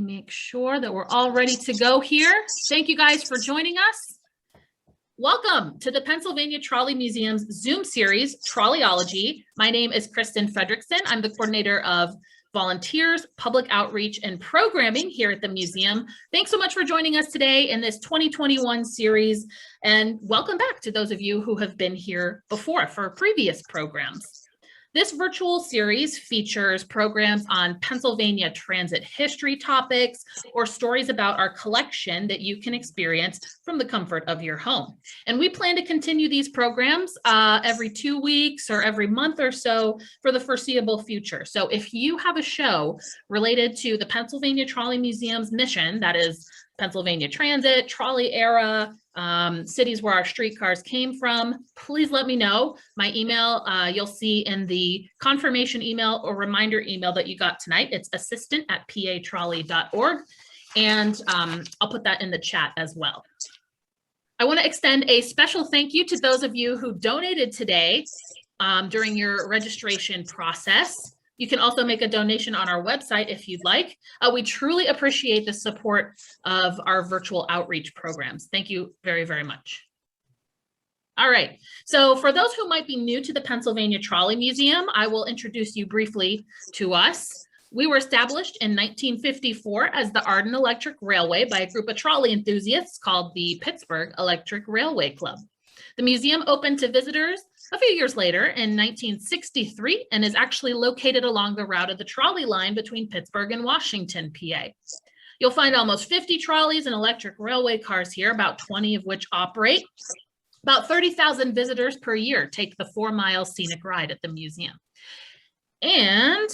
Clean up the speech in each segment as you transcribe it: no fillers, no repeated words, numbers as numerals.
me make sure that we're all ready to go here. Thank you guys for joining us. Welcome to the Pennsylvania Trolley Museum's Zoom series, Trolleyology. My name is Kristen Fredrickson. I'm the coordinator of volunteers, public outreach, and programming here at the museum. Thanks so much for joining us today in this 2021 series, and welcome back to those of you who have been here before for previous programs. This virtual series features programs on Pennsylvania transit history topics or stories about our collection that you can experience from the comfort of your home. And we plan to continue these programs every 2 weeks or every month or so for the foreseeable future. So if you have a show related to the Pennsylvania Trolley Museum's mission, that is Pennsylvania Transit, Trolley era, cities where our streetcars came from, please let me know. My email, you'll see in the confirmation email or reminder email that you got tonight. It's assistant@patrolley.org. And I'll put that in the chat as well. I want to extend a special thank you to those of you who donated today during your registration process. You can also make a donation on our website if you'd like. We truly appreciate the support of our virtual outreach programs. Thank you very, very much. All right, so for those who might be new to the Pennsylvania Trolley Museum, I will introduce you briefly to us. We were established in 1954 as the Auburn Electric Railway by a group of trolley enthusiasts called the Pittsburgh Electric Railway Club. The museum opened to visitors a few years later in 1963 and is actually located along the route of the trolley line between Pittsburgh and Washington, PA. You'll find almost 50 trolleys and electric railway cars here, about 20 of which operate. About 30,000 visitors per year take the 4-mile scenic ride at the museum. And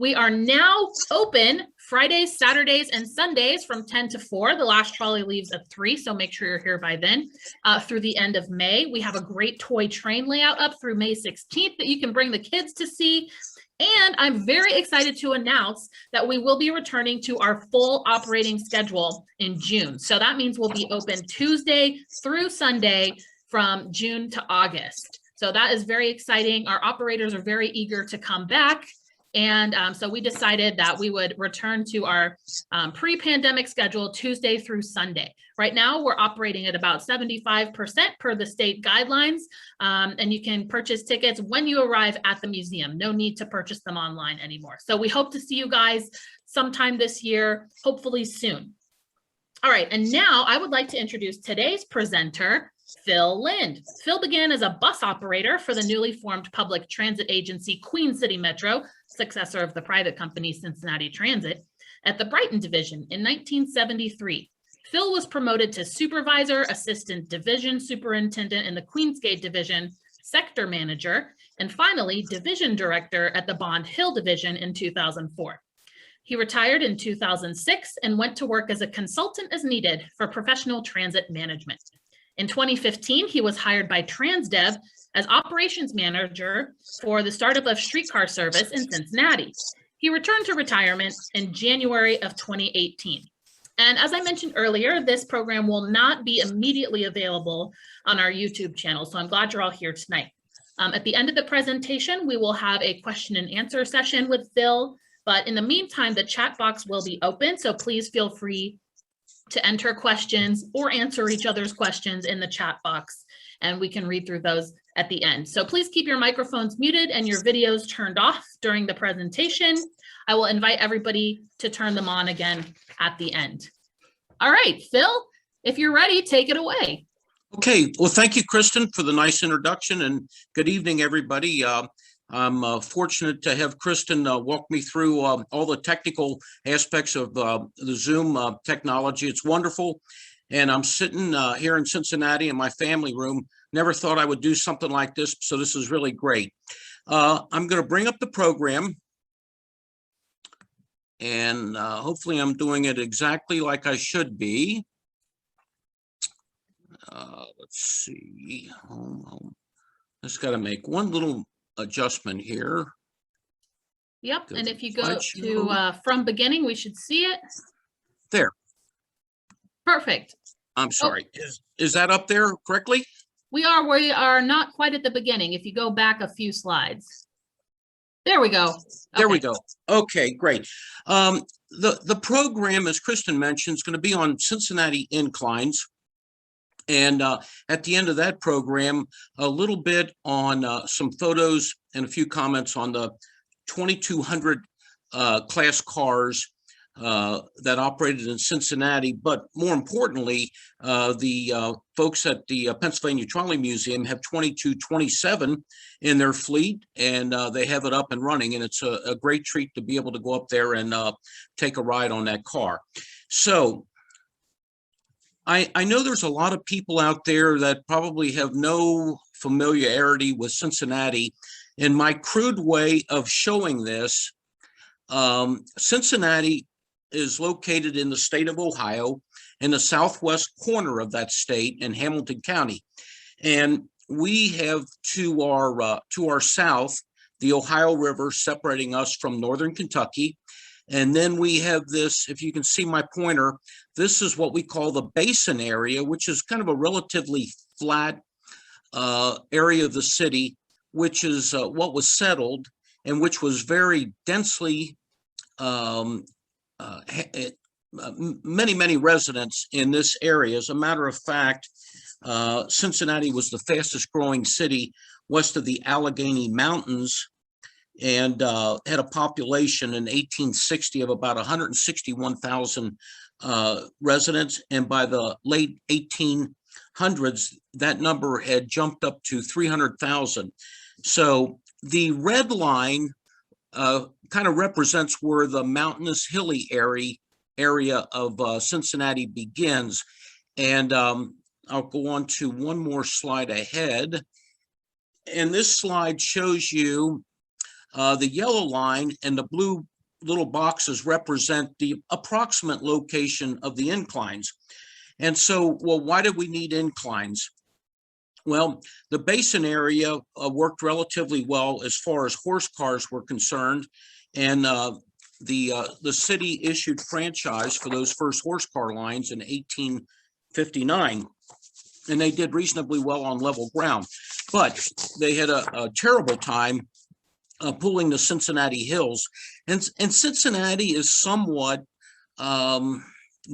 we are now open Fridays, Saturdays, and Sundays from 10 to 4. The last trolley leaves at 3, so make sure you're here by then. Through the end of May, we have a great toy train layout up through May 16th that you can bring the kids to see. And I'm very excited to announce that we will be returning to our full operating schedule in June. So that means we'll be open Tuesday through Sunday from June to August. So that is very exciting. Our operators are very eager to come back. And so we decided that we would return to our pre-pandemic schedule Tuesday through Sunday. Right now, we're operating at about 75% per the state guidelines, and you can purchase tickets when you arrive at the museum. No need to purchase them online anymore. So we hope to see you guys sometime this year, hopefully soon. All right, and now I would like to introduce today's presenter, Phil Lind. Phil began as a bus operator for the newly formed public transit agency Queen City Metro, successor of the private company Cincinnati Transit, at the Brighton Division in 1973. Phil was promoted to supervisor, assistant division superintendent in the Queensgate Division, sector manager, and finally division director at the Bond Hill Division in 2004. He retired in 2006 and went to work as a consultant as needed for professional transit management. In 2015, he was hired by Transdev as operations manager for the startup of streetcar service in Cincinnati. He returned to retirement in January of 2018. And as I mentioned earlier, this program will not be immediately available on our YouTube channel, so I'm glad you're all here tonight. At the end of the presentation, we will have a question and answer session with Phil, but in the meantime, the chat box will be open, so please feel free to enter questions or answer each other's questions in the chat box, and we can read through those at the end. So please keep your microphones muted and your videos turned off during the presentation. I will invite everybody to turn them on again at the end. All right, Phil, if you're ready, take it away. Okay, well, thank you, Kristen, for the nice introduction, and good evening, everybody. I'm fortunate to have Kristen walk me through all the technical aspects of the Zoom technology. It's wonderful. And I'm sitting here in Cincinnati in my family room. Never thought I would do something like this, so this is really great. I'm going to bring up the program. And hopefully I'm doing it exactly like I should be. Let's see. Just got to make one little adjustment here. Yep, and if you go to from beginning, we should see it. There. Perfect. I'm sorry. Is that up there correctly? We are not quite at the beginning. If you go back a few slides. There we go. Okay. There we go. Okay, great. the program, as Kristen mentioned, is going to be on Cincinnati Inclines. And at the end of that program, a little bit on some photos and a few comments on the 2200 class cars that operated in Cincinnati. But more importantly, the folks at the Pennsylvania Trolley Museum have 2227 in their fleet, and they have it up and running. And it's a great treat to be able to go up there and take a ride on that car. So I know there's a lot of people out there that probably have no familiarity with Cincinnati. In my crude way of showing this, Cincinnati is located in the state of Ohio, in the southwest corner of that state in Hamilton County. And we have to our south, the Ohio River separating us from northern Kentucky. And then we have this, if you can see my pointer, this is what we call the basin area, which is kind of a relatively flat area of the city, which is what was settled and which was very densely, many residents in this area. As a matter of fact, Cincinnati was the fastest growing city west of the Allegheny Mountains, and had a population in 1860 of about 161,000 residents. And by the late 1800s, that number had jumped up to 300,000. So the red line kind of represents where the mountainous hilly area of Cincinnati begins. And I'll go on to one more slide ahead. And this slide shows you the yellow line and the blue little boxes represent the approximate location of the inclines. And so, well, why did we need inclines? Well, the basin area worked relatively well as far as horse cars were concerned. And the city issued franchise for those first horse car lines in 1859. And they did reasonably well on level ground. But they had a terrible time pulling the Cincinnati hills. And Cincinnati is somewhat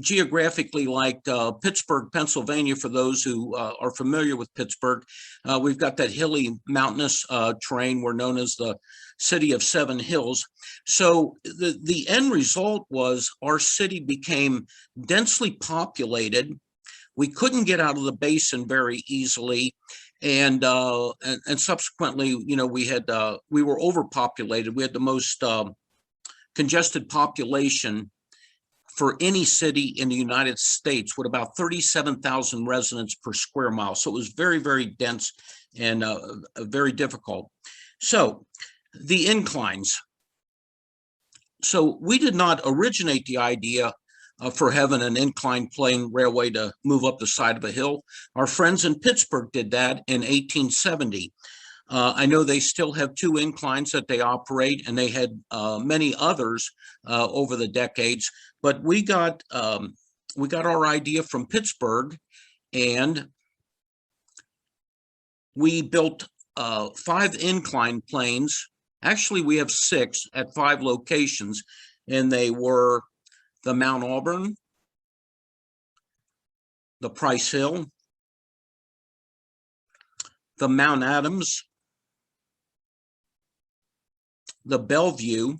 geographically like Pittsburgh, Pennsylvania, for those who are familiar with Pittsburgh. We've got that hilly, mountainous terrain. We're known as the city of seven hills. So the end result was our city became densely populated. We couldn't get out of the basin very easily. And subsequently, you know, we were overpopulated. We had the most congested population for any city in the United States, with about 37,000 residents per square mile. So it was very dense and very difficult. So the inclines. So we did not originate the idea for having an inclined plane railway to move up the side of a hill. Our friends in Pittsburgh did that in 1870. I know they still have two inclines that they operate, and they had many others over the decades. But we got our idea from Pittsburgh, and we built 5 incline planes. Actually, we have 6 at 5 locations, and they were the Mount Auburn, the Price Hill, the Mount Adams, the Bellevue,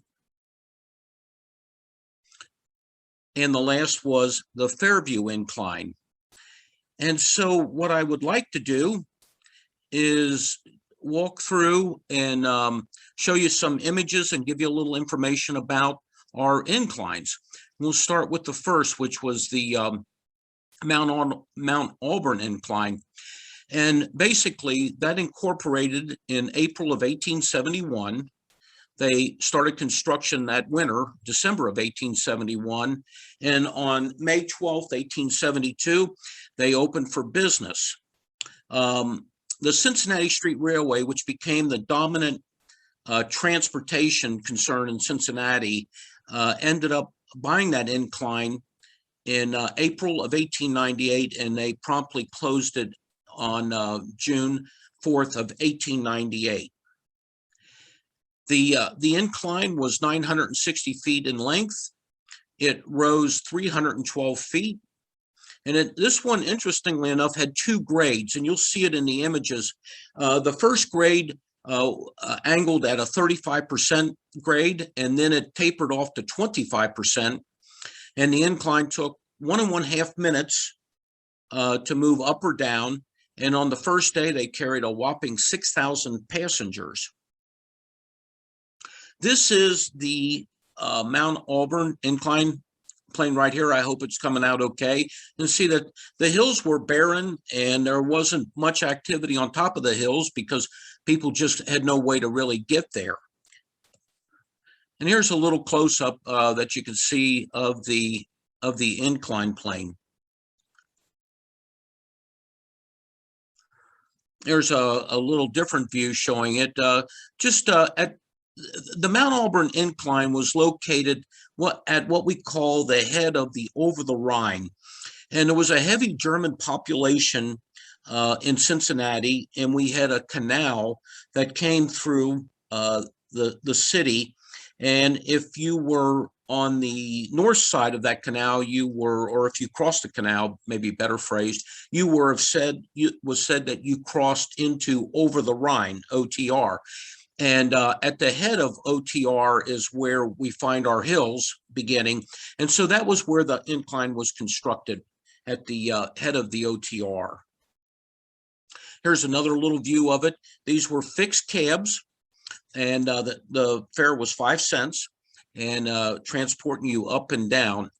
and the last was the Fairview Incline. And so what I would like to do is walk through and show you some images and give you a little information about our inclines. We'll start with the first, which was the Mount Auburn Incline. And basically that incorporated in April of 1871. They started construction that winter, December of 1871. And on May 12th, 1872, they opened for business. The Cincinnati Street Railway, which became the dominant transportation concern in Cincinnati, ended up buying that incline in April of 1898, and they promptly closed it on June 4th of 1898. The incline was 960 feet in length, it rose 312 feet. And this one, interestingly enough, had two grades, and you'll see it in the images. The first grade angled at a 35% grade, and then it tapered off to 25%. And the incline took 1.5 minutes to move up or down. And on the first day, they carried a whopping 6,000 passengers. This is the Mount Auburn incline plane right here. I hope it's coming out okay. You see that the hills were barren and there wasn't much activity on top of the hills because people just had no way to really get there. And here's a little close-up that you can see of the incline plane. There's a little different view showing it. At the Mount Auburn incline was located at what we call the head of the over the Rhine. And there was a heavy German population in Cincinnati, and we had a canal that came through the city. And if you were on the north side of that canal, or if you crossed the canal, maybe better phrased, was said that you crossed into over the Rhine, OTR. And at the head of OTR is where we find our hills beginning. And so that was where the incline was constructed, at the head of the OTR. Here's another little view of it. These were fixed cabs, and the fare was 5 cents, and transporting you up and down.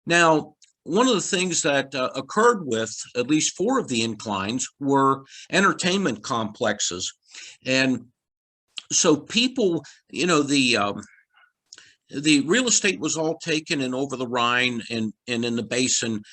Now, one of the things that occurred with at least 4 of the inclines were entertainment complexes. And so people, the real estate was all taken in over the Rhine and in the basin.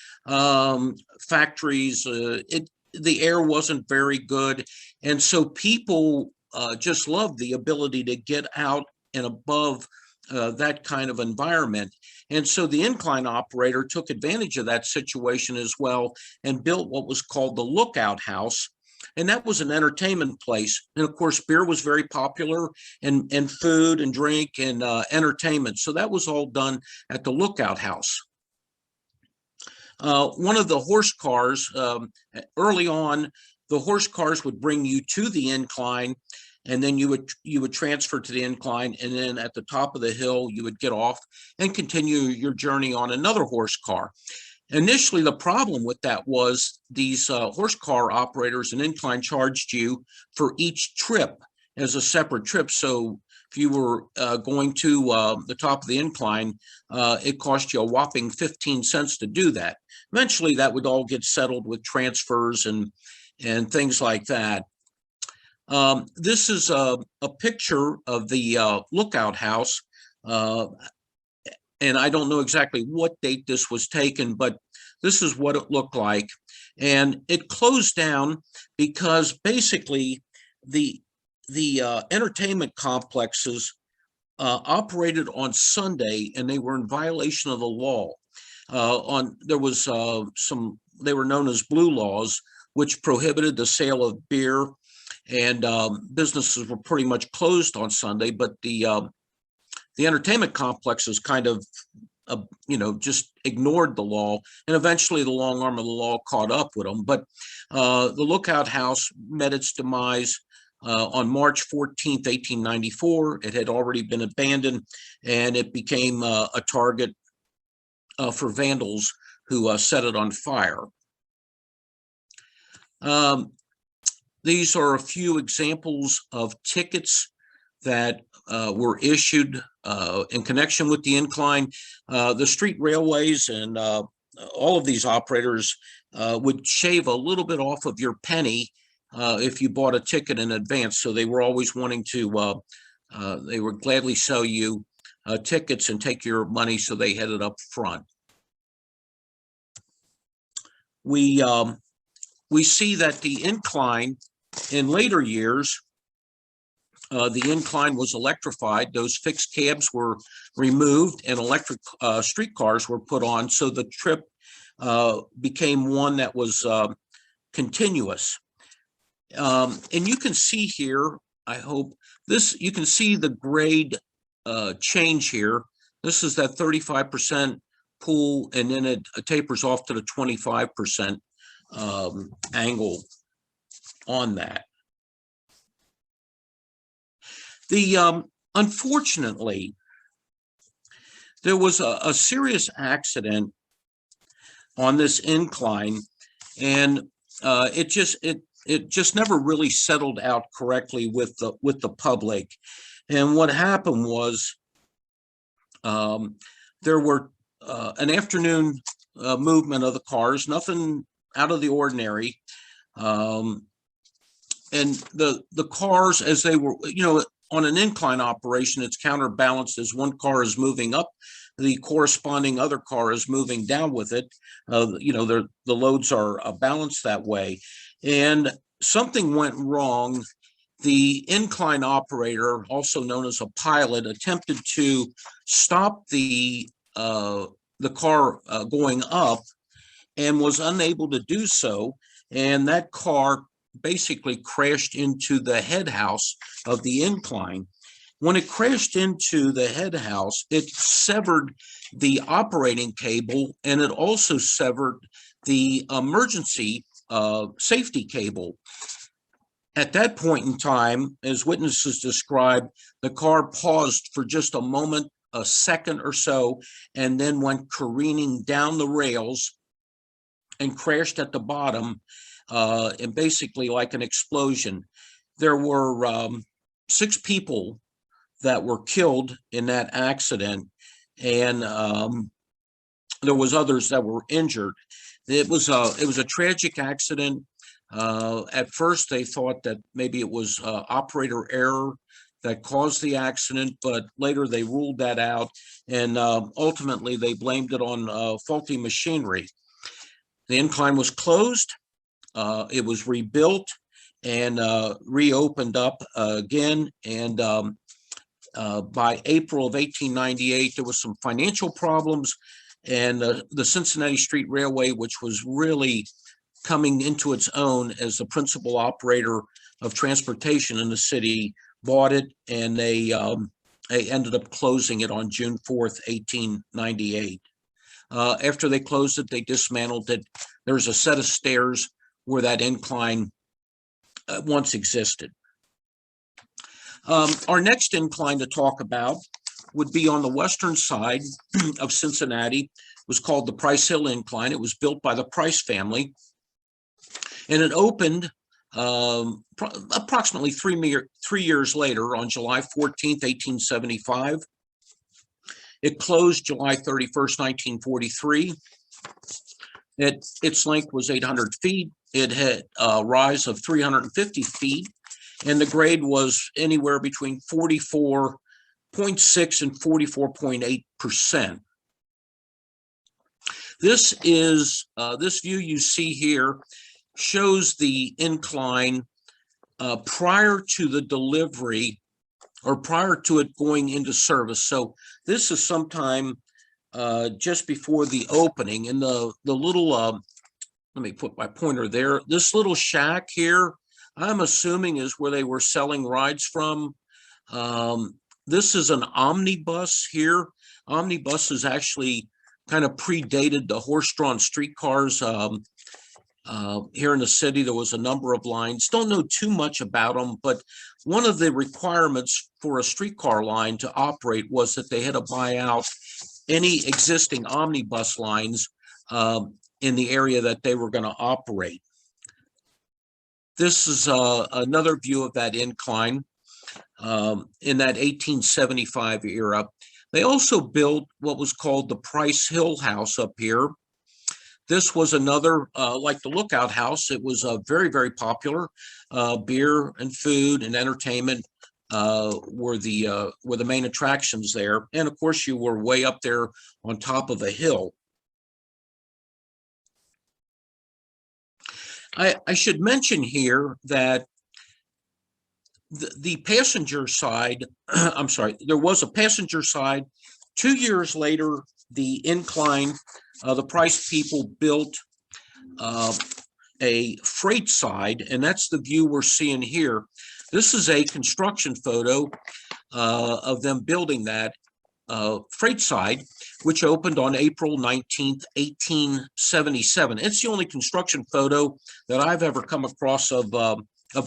Factories, the air wasn't very good. And so people just loved the ability to get out and above that kind of environment. And so the incline operator took advantage of that situation as well and built what was called the Lookout House. And that was an entertainment place. And of course, beer was very popular, and food and drink and entertainment. So that was all done at the Lookout House. One of the horse cars, early on, the horse cars would bring you to the incline, and then you would transfer to the incline, and then at the top of the hill, you would get off and continue your journey on another horse car. Initially, the problem with that was these horse car operators and incline charged you for each trip as a separate trip. So if you were going to the top of the incline, it cost you a whopping 15 cents to do that. Eventually, that would all get settled with transfers and things like that. This is a picture of the Lookout House. And I don't know exactly what date this was taken, but this is what it looked like. And it closed down because basically the entertainment complexes operated on Sunday, and they were in violation of the law. There was they were known as blue laws, which prohibited the sale of beer, and businesses were pretty much closed on Sunday. But the entertainment complexes kind of, just ignored the law, and eventually the long arm of the law caught up with them. But the Lookout House met its demise on March 14th, 1894. It had already been abandoned, and it became a target for vandals who set it on fire. These are a few examples of tickets that were issued in connection with the incline. The street railways and all of these operators would shave a little bit off of your penny if you bought a ticket in advance. So they were always wanting to, they would gladly sell you tickets and take your money, so they had it up front. We see that the incline in later years, the incline was electrified. Those fixed cabs were removed and electric streetcars were put on. So the trip became one that was continuous. And you can see here, I hope you can see the grade change here. This is that 35% pull, and then it tapers off to the 25% angle on that. Unfortunately, there was a serious accident on this incline, and it just never really settled out correctly with the public. And what happened was there were an afternoon movement of the cars, nothing out of the ordinary. And the cars, as they were, on an incline operation, it's counterbalanced. As one car is moving up, the corresponding other car is moving down with it. The loads are balanced that way. And something went wrong. The incline operator, also known as a pilot, attempted to stop the car going up and was unable to do so. And that car basically crashed into the head house of the incline. When it crashed into the head house, it severed the operating cable, and it also severed the emergency safety cable. At that point in time, as witnesses described, the car paused for just a moment, a second or so, and then went careening down the rails and crashed at the bottom, and basically like an explosion. There were 6 people that were killed in that accident, and there was others that were injured. It was a tragic accident. At first, they thought that maybe it was operator error that caused the accident, but later they ruled that out, and ultimately they blamed it on faulty machinery. The incline was closed. It was rebuilt and reopened up again. And by April of 1898, there was some financial problems, and the Cincinnati Street Railway, which was really coming into its own as the principal operator of transportation in the city, bought it, and they ended up closing it on June 4th, 1898. After they closed it, they dismantled it. There's a set of stairs where that incline once existed. Our next incline to talk about would be on the western side of Cincinnati. It was called the Price Hill Incline. It was built by the Price family, and it opened approximately 3 years later on July 14th, 1875. It closed July 31st, 1943. Its length was 800 feet. It had a rise of 350 feet, and the grade was anywhere between 44.6 and 44.8%. This view you see here shows the incline prior to the delivery, or prior to it going into service. So this is sometime just before the opening. And the little, let me put my pointer there. This little shack here, I'm assuming is where they were selling rides from. This is an omnibus here. Omnibuses actually kind of predated the horse-drawn streetcars. Here in the city, there was a number of lines. Don't know too much about them, but one of the requirements for a streetcar line to operate was that they had to buy out any existing omnibus lines in the area that they were going to operate. This is another view of that incline in that 1875 era. They also built what was called the Price Hill House up here. This was another, like the Lookout House. It was very, very popular. Beer and food and entertainment were the main attractions there. And of course, you were way up there on top of a hill. I should mention here that the passenger side, I'm sorry, there was a passenger side. 2 years later, the incline, the Price people built a freight side, and that's the view we're seeing here. This is a construction photo of them building that. freight side, which opened on April 19th, 1877. It's the only construction photo that I've ever come across of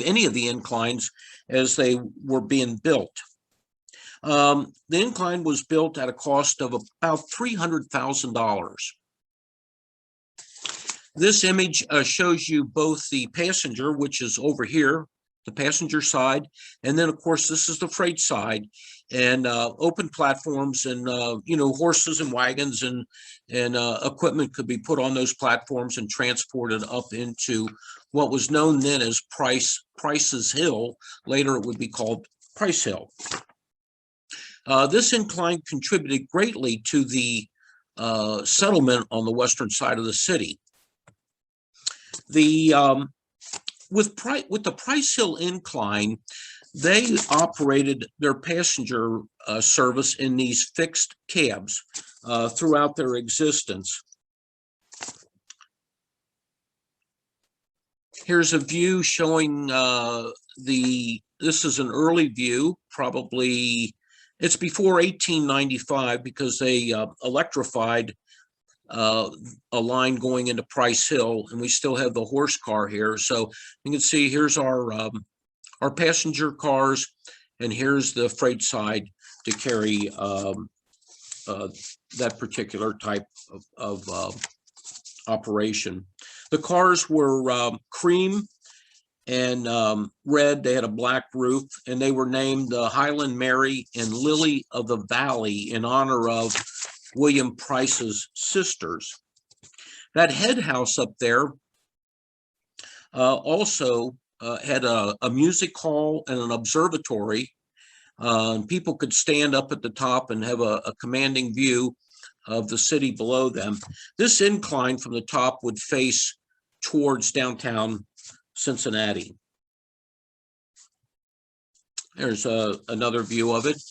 any of the inclines as they were being built. The incline was built at a cost of about $300,000. This image shows you both the passenger, which is over here, the passenger side, and then of course this is the freight side, and open platforms, and horses and wagons and equipment could be put on those platforms and transported up into what was known then as Price's Hill. Later it would be called Price Hill. This incline contributed greatly to the settlement on the western side of the city. With the Price Hill Incline, they operated their passenger service in these fixed cabs throughout their existence. Here's a view showing this is an early view, probably it's before 1895, because they electrified a line going into Price Hill, and we still have the horse car here. So you can see here's our passenger cars, and here's the freight side to carry that particular type of operation. The cars were cream and red. They had a black roof, and they were named Highland, Mary, and Lily of the Valley in honor of William Price's sisters. That head house up there also had a music hall and an observatory. And people could stand up at the top and have a commanding view of the city below them. This incline from the top would face towards downtown Cincinnati. There's another view of it.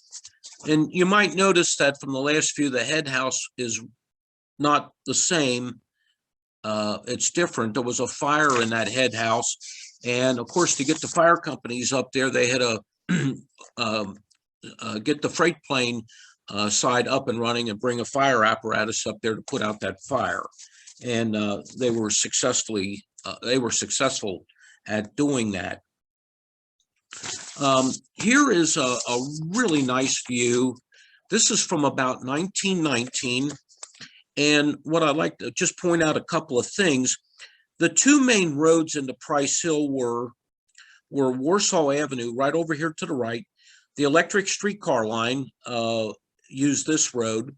And you might notice that from the last view, the head house is not the same. It's different. There was a fire in that head house. And of course, to get the fire companies up there, they had to get the freight plane side up and running and bring a fire apparatus up there to put out that fire. And they were successful at doing that. Here is a really nice view. This is from about 1919. And what I'd like to just point out a couple of things. The two main roads into Price Hill were Warsaw Avenue, right over here to the right. The electric streetcar line used this road.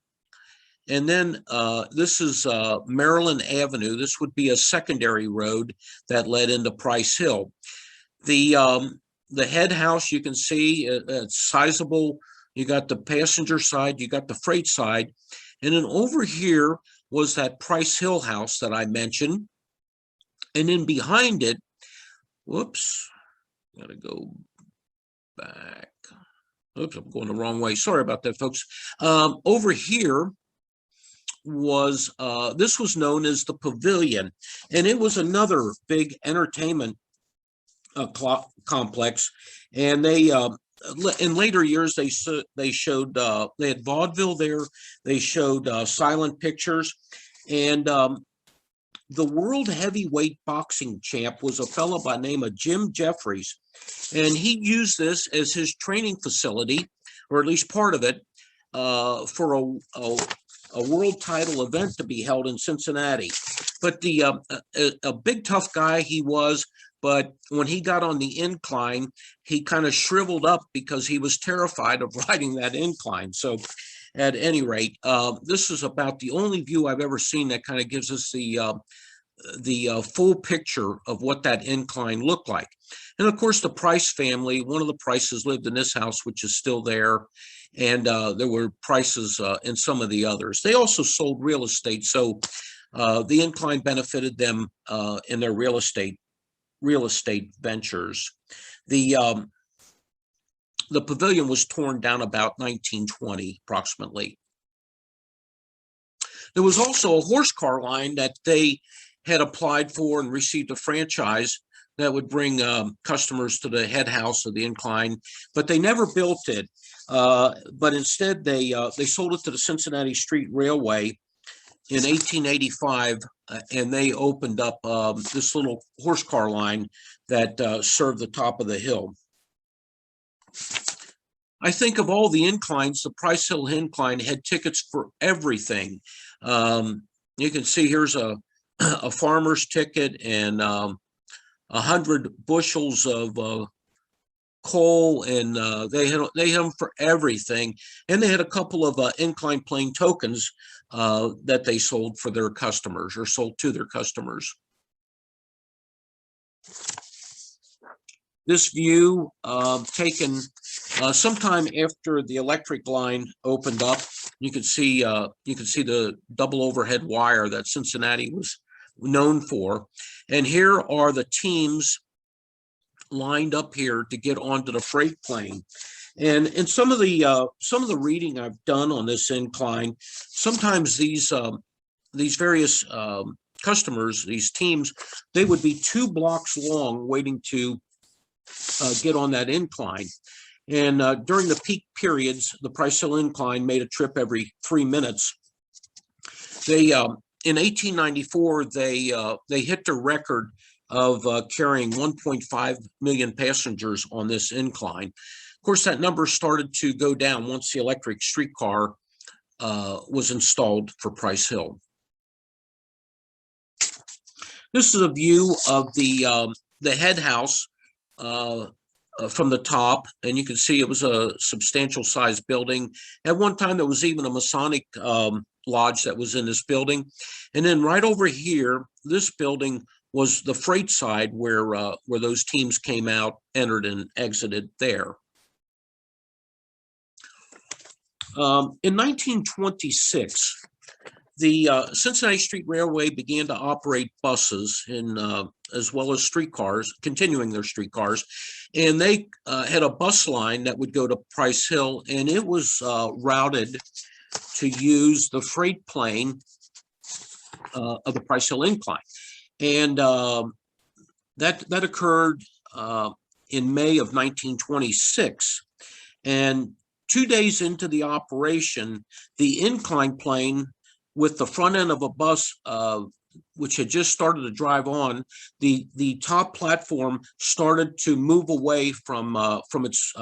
And then this is Maryland Avenue. This would be a secondary road that led into Price Hill. The head house, you can see it's sizable. You got the passenger side, you got the freight side. And then over here was that Price Hill house that I mentioned. And then behind it, whoops, gotta go back. Oops, I'm going the wrong way. Sorry about that, folks. Over here was, this was known as the Pavilion. And it was another big entertainment complex. And they, in later years, they showed, they had vaudeville there. They showed silent pictures. And the world heavyweight boxing champ was a fellow by the name of Jim Jeffries. And he used this as his training facility, or at least part of it, for a world title event to be held in Cincinnati. But a big tough guy he was, but when he got on the incline, he kind of shriveled up because he was terrified of riding that incline. So at any rate, this is about the only view I've ever seen that kind of gives us the full picture of what that incline looked like. And of course, the Price family, one of the Prices lived in this house, which is still there. And there were Prices in some of the others. They also sold real estate. So the incline benefited them in their real estate ventures. The Pavilion was torn down about 1920, approximately. There was also a horse car line that they had applied for and received a franchise that would bring customers to the head house of the incline, but they never built it. But instead, they sold it to the Cincinnati Street Railway in 1885, and they opened up this little horse car line that served the top of the hill. I think of all the inclines, the Price Hill Incline had tickets for everything. You can see here's a farmer's ticket and 100 bushels of coal, and they had them for everything. And they had a couple of incline plane tokens that they sold for their customers, or sold to their customers. This view taken sometime after the electric line opened up. You can see the double overhead wire that Cincinnati was known for. And here are the teams lined up here to get onto the freight plane. And in some of the reading I've done on this incline, sometimes these various customers, these teams, they would be 2 blocks long waiting to get on that incline. And during the peak periods, the Price Hill Incline made a trip every 3 minutes. They in 1894, they hit the record of carrying 1.5 million passengers on this incline. Of course, that number started to go down once the electric streetcar was installed for Price Hill. This is a view of the head house from the top, and you can see it was a substantial sized building. At one time, there was even a Masonic lodge that was in this building. And then right over here, this building was the freight side where those teams came out, entered, and exited there. In 1926, the Cincinnati Street Railway began to operate buses as well as streetcars, continuing their streetcars. And they had a bus line that would go to Price Hill, and it was routed to use the freight plane of the Price Hill Incline. And that occurred in May of 1926. And 2 days into the operation, the incline plane with the front end of a bus, which had just started to drive on, the top platform started to move away from its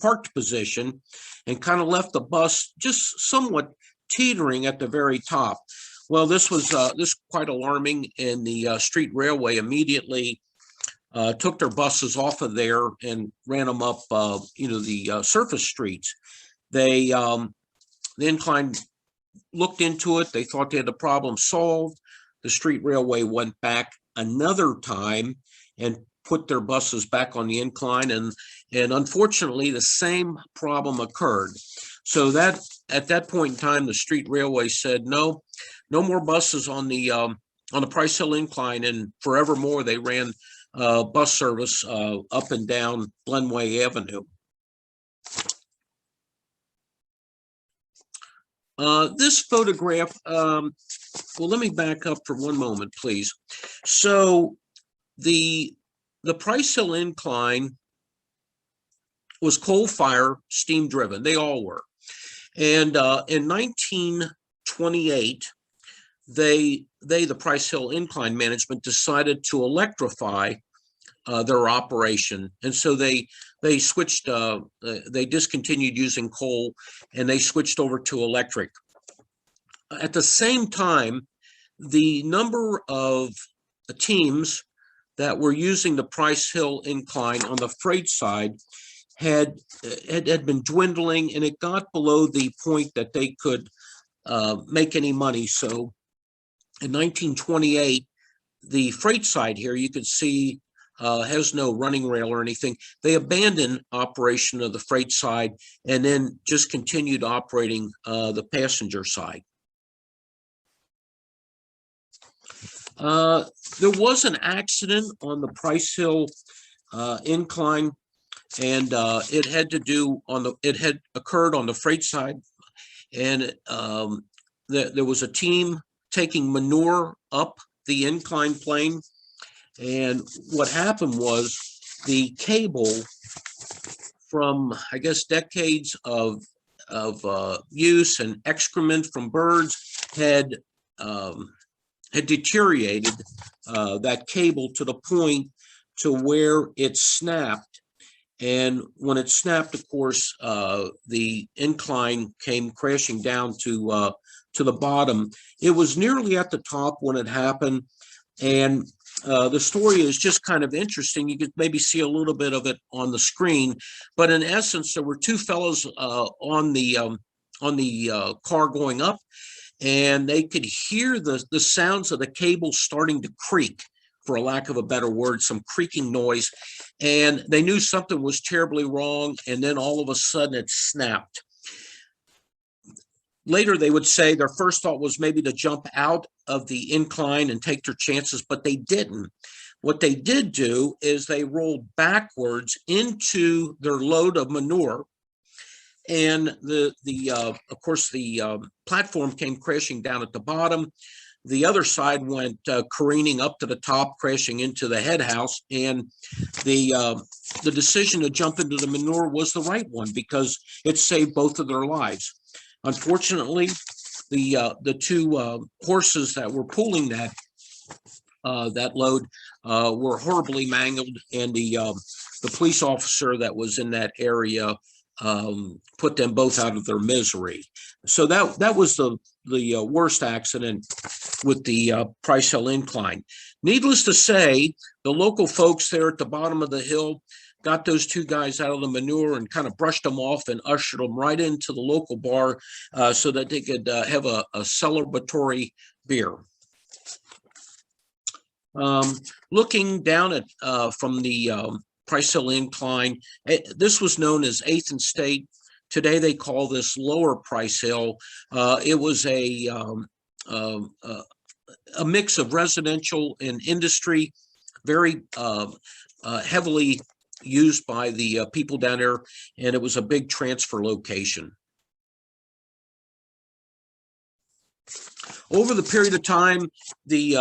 parked position, and kind of left the bus just somewhat teetering at the very top. Well, this was quite alarming, and the Street Railway immediately took their buses off of there and ran them up, the surface streets. The incline looked into it. They thought they had the problem solved. The Street Railway went back another time and put their buses back on the incline, and unfortunately, the same problem occurred. So that at that point in time, the Street Railway said no more buses on the Price Hill Incline, and forevermore they ran bus service up and down Glenway Avenue. This photograph, well, let me back up for one moment, please. So the Price Hill Incline was coal fire, steam driven. They all were. And in 1928, the Price Hill Incline management decided to electrify their operation. And so they switched, they discontinued using coal, and they switched over to electric. At the same time, the number of teams that were using the Price Hill Incline on the freight side had been dwindling, and it got below the point that they could make any money. So in 1928, the freight side here, you could see has no running rail or anything. They abandoned operation of the freight side and then just continued operating the passenger side. There was an accident on the Price Hill Incline, and it had occurred on the freight side, and there was a team taking manure up the incline plane, And what happened was the cable, from, I guess, decades of use and excrement from birds, had deteriorated that cable to the point to where it snapped. And when it snapped, of course, the incline came crashing down to the bottom. It was nearly at the top when it happened. And the story is just kind of interesting. You could maybe see a little bit of it on the screen, but in essence, there were two fellows on the car going up, and they could hear the sounds of the cable starting to creak, for a lack of a better word, some creaking noise, and they knew something was terribly wrong. And then all of a sudden, it snapped. Later, they would say their first thought was maybe to jump out of the incline and take their chances, but they didn't. What they did do is they rolled backwards into their load of manure, and of course the platform came crashing down at the bottom. The other side went careening up to the top, crashing into the head house, and the decision to jump into the manure was the right one because it saved both of their lives. Unfortunately, the two horses that were pulling that load were horribly mangled, and the police officer that was in that area put them both out of their misery. So that was the worst accident with the Price Hill Incline. Needless to say, the local folks there at the bottom of the hill got those two guys out of the manure and kind of brushed them off and ushered them right into the local bar so that they could have a celebratory beer. Looking down at from the Price Hill Incline, this was known as 8th and State. Today they call this Lower Price Hill. It was a mix of residential and industry, very heavily used by the people down there, and it was a big transfer location. Over the period of time, the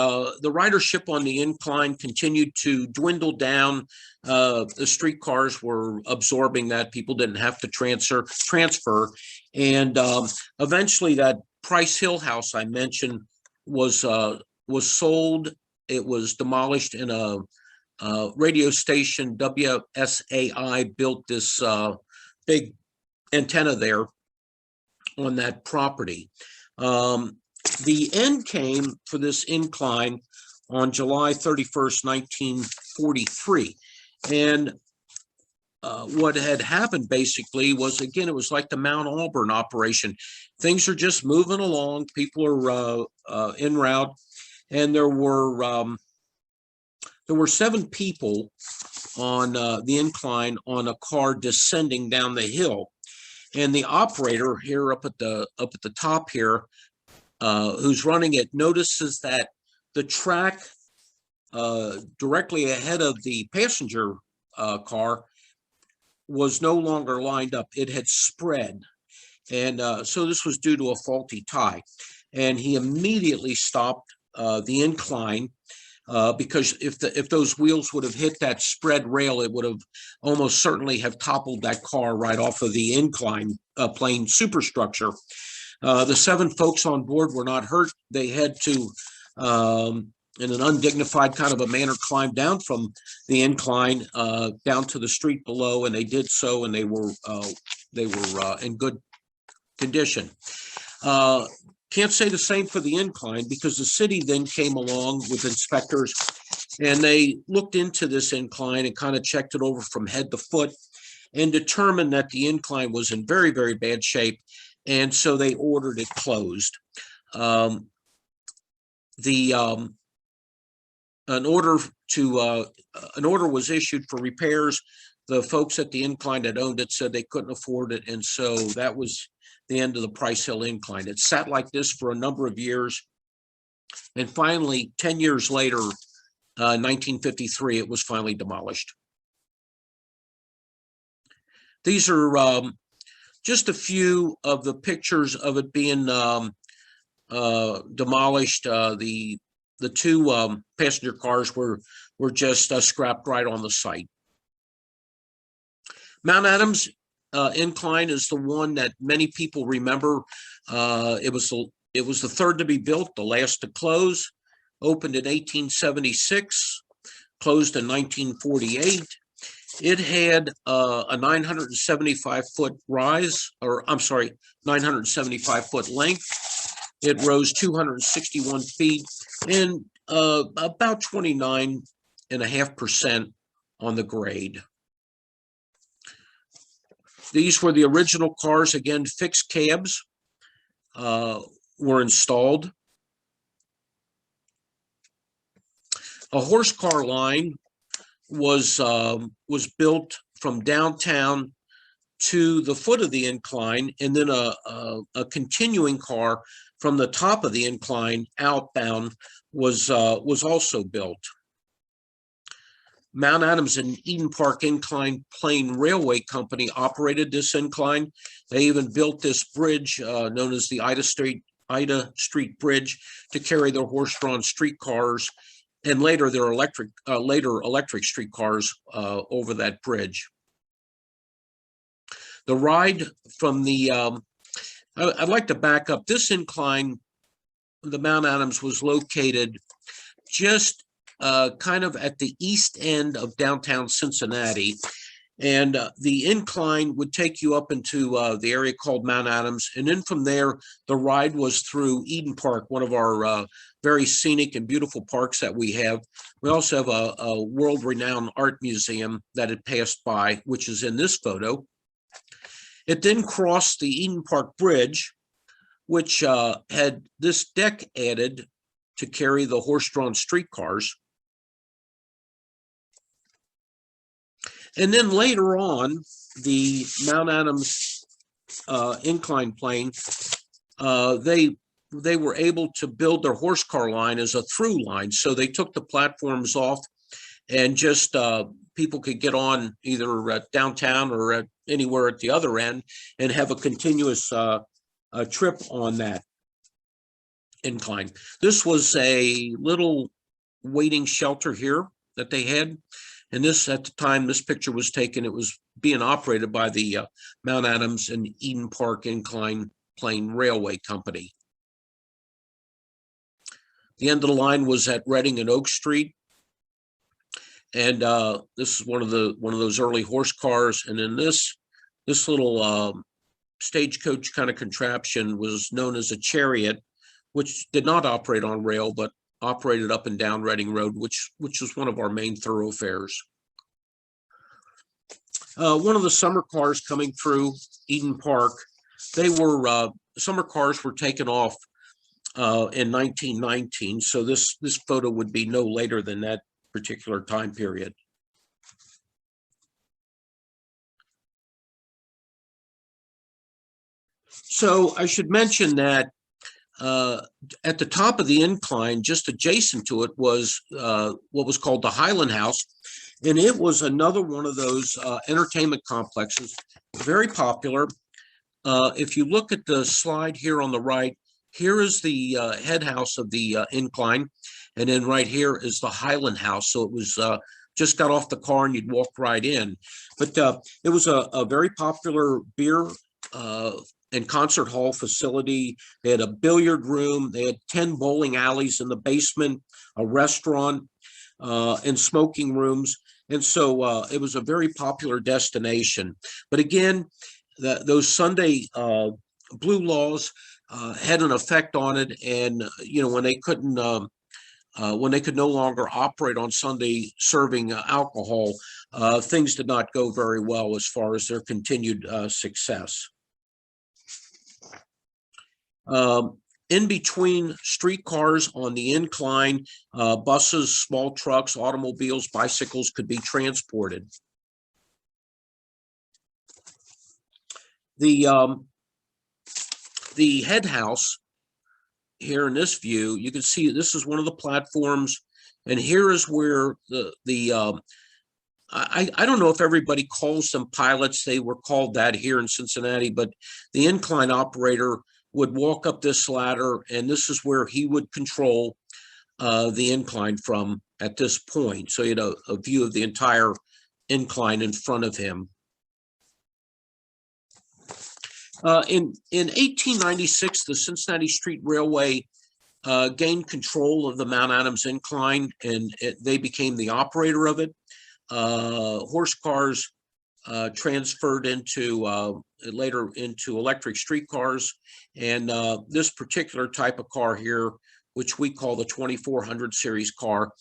ridership on the incline continued to dwindle down. The streetcars were absorbing that. People didn't have to transfer, and eventually that Price Hill house I mentioned was sold. It was demolished, in a radio station, WSAI, built this big antenna there on that property. The end came for this incline on July 31st, 1943. And what had happened basically was, again, it was like the Mount Auburn operation. Things are just moving along. People are en route. And there were 7 people on the incline on a car descending down the hill. And the operator here up at the top here, who's running it, notices that the track directly ahead of the passenger car was no longer lined up. It had spread. And so this was due to a faulty tie. And he immediately stopped the incline because if those wheels would have hit that spread rail, it would have almost certainly have toppled that car right off of the incline plane superstructure. The 7 folks on board were not hurt. They had to, in an undignified kind of a manner, climb down from the incline down to the street below, and they did so, and they were in good condition. Can't say the same for the incline, because the city then came along with inspectors, and they looked into this incline and kind of checked it over from head to foot and determined that the incline was in very, very bad shape. And so they ordered it closed. An order was issued for repairs. The folks at the incline that owned it said they couldn't afford it, and so that was the end of the Price Hill Incline. It sat like this for a number of years, and finally, 10 years later, 1953, it was finally demolished. These are just a few of the pictures of it being demolished. The two passenger cars were just scrapped right on the site. Mount Adams Incline is the one that many people remember. It was the third to be built, the last to close. Opened in 1876, closed in 1948. It had a 975-foot rise, or I'm sorry, 975-foot length. It rose 261 feet and about 29.5% on the grade. These were the original cars. Again, fixed cabs were installed. A horse car line was built from downtown to the foot of the incline, and then a continuing car from the top of the incline outbound was also built. Mount Adams and Eden Park Incline Plain Railway Company operated this incline. They even built this bridge known as the Ida Street Bridge to carry their horse-drawn streetcars, and later their electric streetcars over that bridge. The ride from the I'd like to back up. This incline, the Mount Adams, was located just kind of at the east end of downtown Cincinnati. And the incline would take you up into the area called Mount Adams. And then from there, the ride was through Eden Park, one of our very scenic and beautiful parks that we have. We also have a world-renowned art museum that it passed by, which is in this photo. It then crossed the Eden Park Bridge, which had this deck added to carry the horse-drawn streetcars. And then later on, the Mount Adams incline plane, they were able to build their horse car line as a through line. So they took the platforms off, and just people could get on either at downtown or at anywhere at the other end and have a continuous trip on that incline. This was a little waiting shelter here that they had. And this, at the time this picture was taken, it was being operated by the Mount Adams and Eden Park Incline Plain Railway Company. The end of the line was at Reading and Oak Street. And this is one of those early horse cars. And then this little stagecoach kind of contraption was known as a chariot, which did not operate on rail, but operated up and down Reading Road, which was one of our main thoroughfares. One of the summer cars coming through Eden Park, summer cars were taken off in 1919. So this photo would be no later than that particular time period. So I should mention that at the top of the incline, just adjacent to it, was what was called the Highland House. And it was another one of those entertainment complexes, very popular. If you look at the slide here on the right, here is the head house of the incline. And then right here is the Highland House. So it was just got off the car and you'd walk right in. But it was a very popular beer and concert hall facility. They had a billiard room. They had 10 bowling alleys in the basement, a restaurant, and smoking rooms. And so it was a very popular destination. But again, those Sunday blue laws had an effect on it. And, when they could no longer operate on Sunday serving alcohol, things did not go very well as far as their continued success. In between streetcars on the incline, buses, small trucks, automobiles, bicycles could be transported. The head house here in this view, you can see this is one of the platforms, and here is where I don't know if everybody calls them pilots. They were called that here in Cincinnati, but the incline operator would walk up this ladder, and this is where he would control the incline from at this point. So you had a view of the entire incline in front of him. In 1896, the Cincinnati Street Railway gained control of the Mount Adams Incline, and they became the operator of it. Horse cars transferred into later into electric streetcars, and this particular type of car here, which we call the 2400 series car,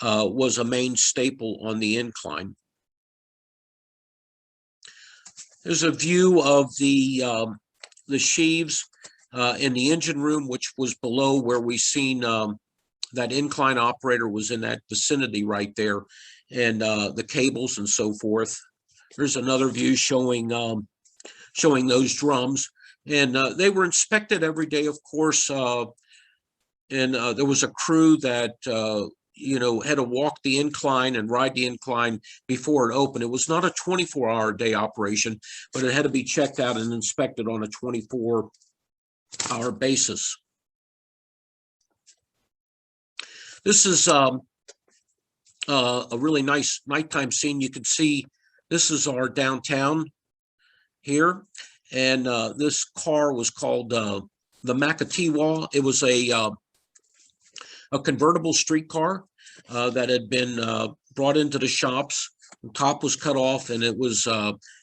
was a main staple on the incline. There's a view of the sheaves in the engine room, which was below where we seen that incline operator was in that vicinity right there, and the cables and so forth. There's another view showing showing those drums, and they were inspected every day, of course. And there was a crew that had to walk the incline and ride the incline before it opened. It was not a 24-hour day operation, but it had to be checked out and inspected on a 24-hour basis. This is a really nice nighttime scene. You can see this is our downtown here, and this car was called the Macatiwa. It was a convertible streetcar that had been brought into the shops. The top was cut off, and it was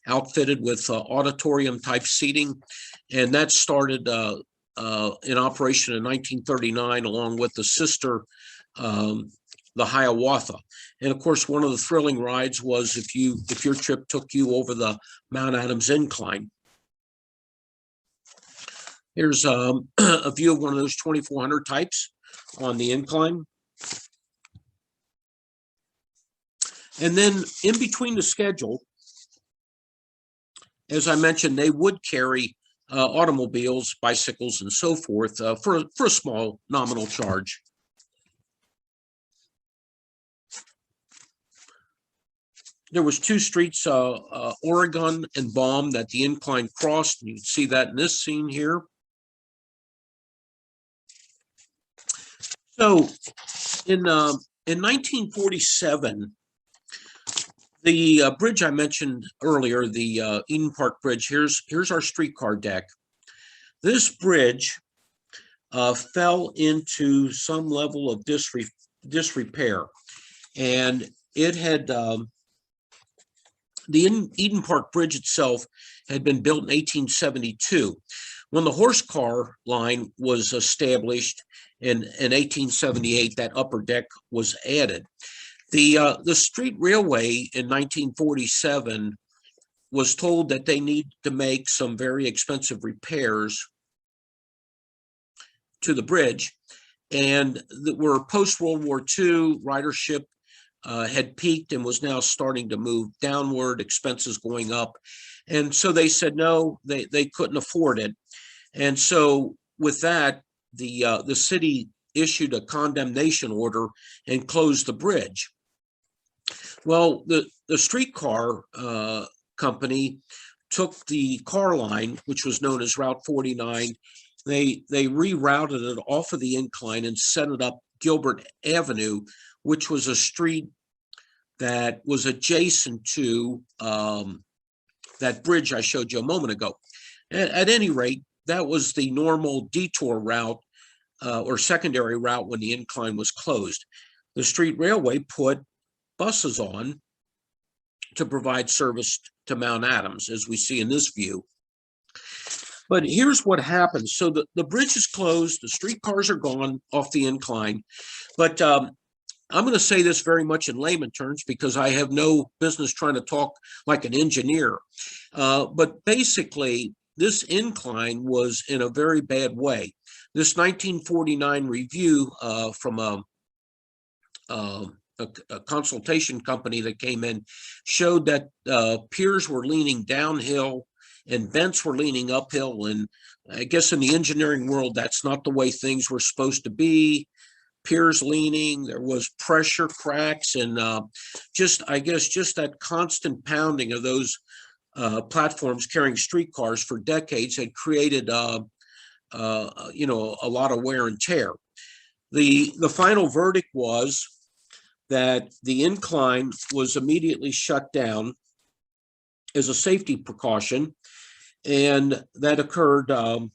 outfitted with auditorium type seating, and that started in operation in 1939, along with the sister, the Hiawatha. And of course, one of the thrilling rides was if your trip took you over the Mount Adams Incline. Here's a view of one of those 2400 types on the incline. And then in between the schedule, as I mentioned, they would carry automobiles, bicycles, and so forth for a small nominal charge. There was two streets, Oregon and Baum, that the incline crossed, and you can see that in this scene here. So in 1947, the bridge I mentioned earlier, the Eden Park Bridge, here's our streetcar deck. This bridge fell into some level of disrepair, and it had the Eden Park Bridge itself had been built in 1872. When the horse car line was established in 1878, that upper deck was added. The Street Railway in 1947 was told that they need to make some very expensive repairs to the bridge, and that were post-World War II, ridership had peaked and was now starting to move downward, expenses going up. And so they said no, they couldn't afford it. And so with that, the city issued a condemnation order and closed the bridge. Well, the streetcar company took the car line, which was known as Route 49. They rerouted it off of the incline and set it up Gilbert Avenue, which was a street that was adjacent to that bridge I showed you a moment ago. At any rate, that was the normal detour route or secondary route when the incline was closed. The Street Railway put buses on to provide service to Mount Adams, as we see in this view. But here's what happens. So the bridge is closed, the streetcars are gone off the incline, but I'm going to say this very much in layman terms because I have no business trying to talk like an engineer. But basically, this incline was in a very bad way. This 1949 review from a consultation company that came in showed that piers were leaning downhill and vents were leaning uphill. And I guess in the engineering world, that's not the way things were supposed to be. Piers leaning, there was pressure cracks, and just that constant pounding of those platforms carrying streetcars for decades had created a lot of wear and tear. The final verdict was that the incline was immediately shut down as a safety precaution, and that occurred on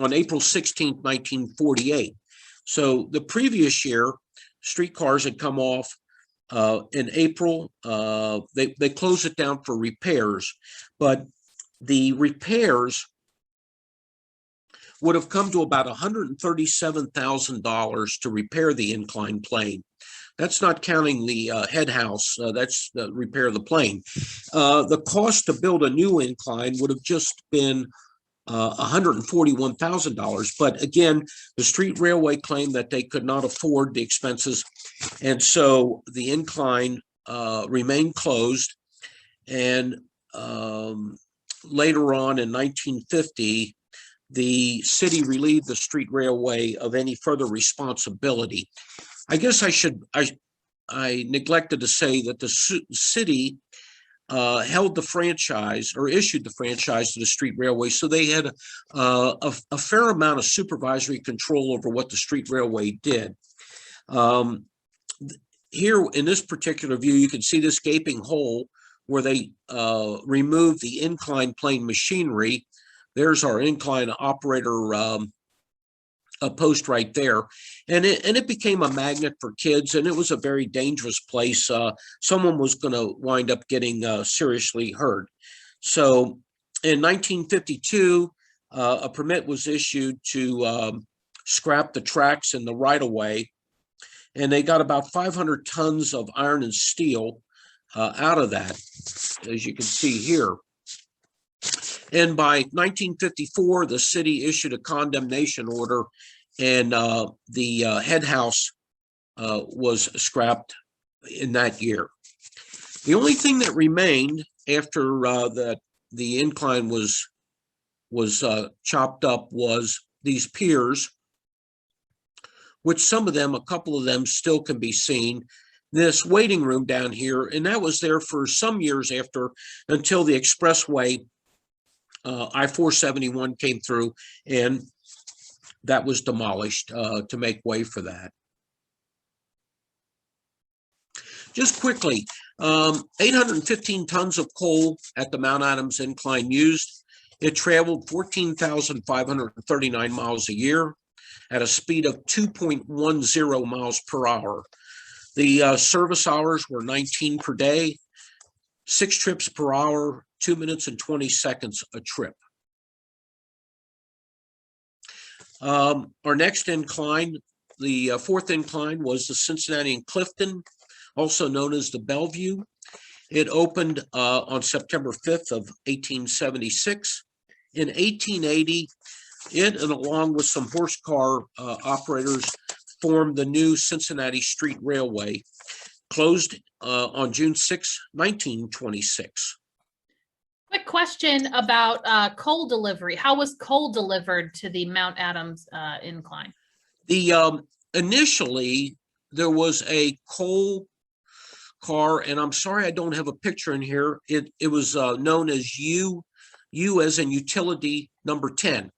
April 16th, 1948. So the previous year, streetcars had come off in April. They closed it down for repairs, but the repairs would have come to about $137,000 to repair the incline plane. That's not counting the head house. That's the repair of the plane. The cost to build a new incline would have just been $141,000. But again, the street railway claimed that they could not afford the expenses, and so the incline remained closed. And later on in 1950, the city relieved the street railway of any further responsibility. I guess I neglected to say that the city held the franchise, or issued the franchise to the street railway, so they had a fair amount of supervisory control over what the street railway did. Here in this particular view, you can see this gaping hole where they removed the incline plane machinery. There's our incline operator a post right there, and it became a magnet for kids, and it was a very dangerous place. Someone was going to wind up getting seriously hurt. So in 1952, a permit was issued to scrap the tracks in the right-of-way, and they got about 500 tons of iron and steel out of that, as you can see here. And by 1954, the city issued a condemnation order, and the head house was scrapped in that year. The only thing that remained after the incline was chopped up was these piers, which some of them, a couple of them, still can be seen. This waiting room down here, and that was there for some years until the expressway I-471 came through, and that was demolished to make way for that. Just quickly, 815 tons of coal at the Mount Adams Incline used. It traveled 14,539 miles a year at a speed of 2.10 miles per hour. The service hours were 19 per day, 6 trips per hour, 2 minutes and 20 seconds a trip. Our next incline, the fourth incline, was the Cincinnati and Clifton, also known as the Bellevue. It opened on September 5th of 1876. In 1880, it, and along with some horse car operators, formed the new Cincinnati Street Railway, closed on June 6, 1926. Quick question about coal delivery. How was coal delivered to the Mount Adams incline? Initially, there was a coal car, and I'm sorry I don't have a picture in here. It was known as U as in utility number 10,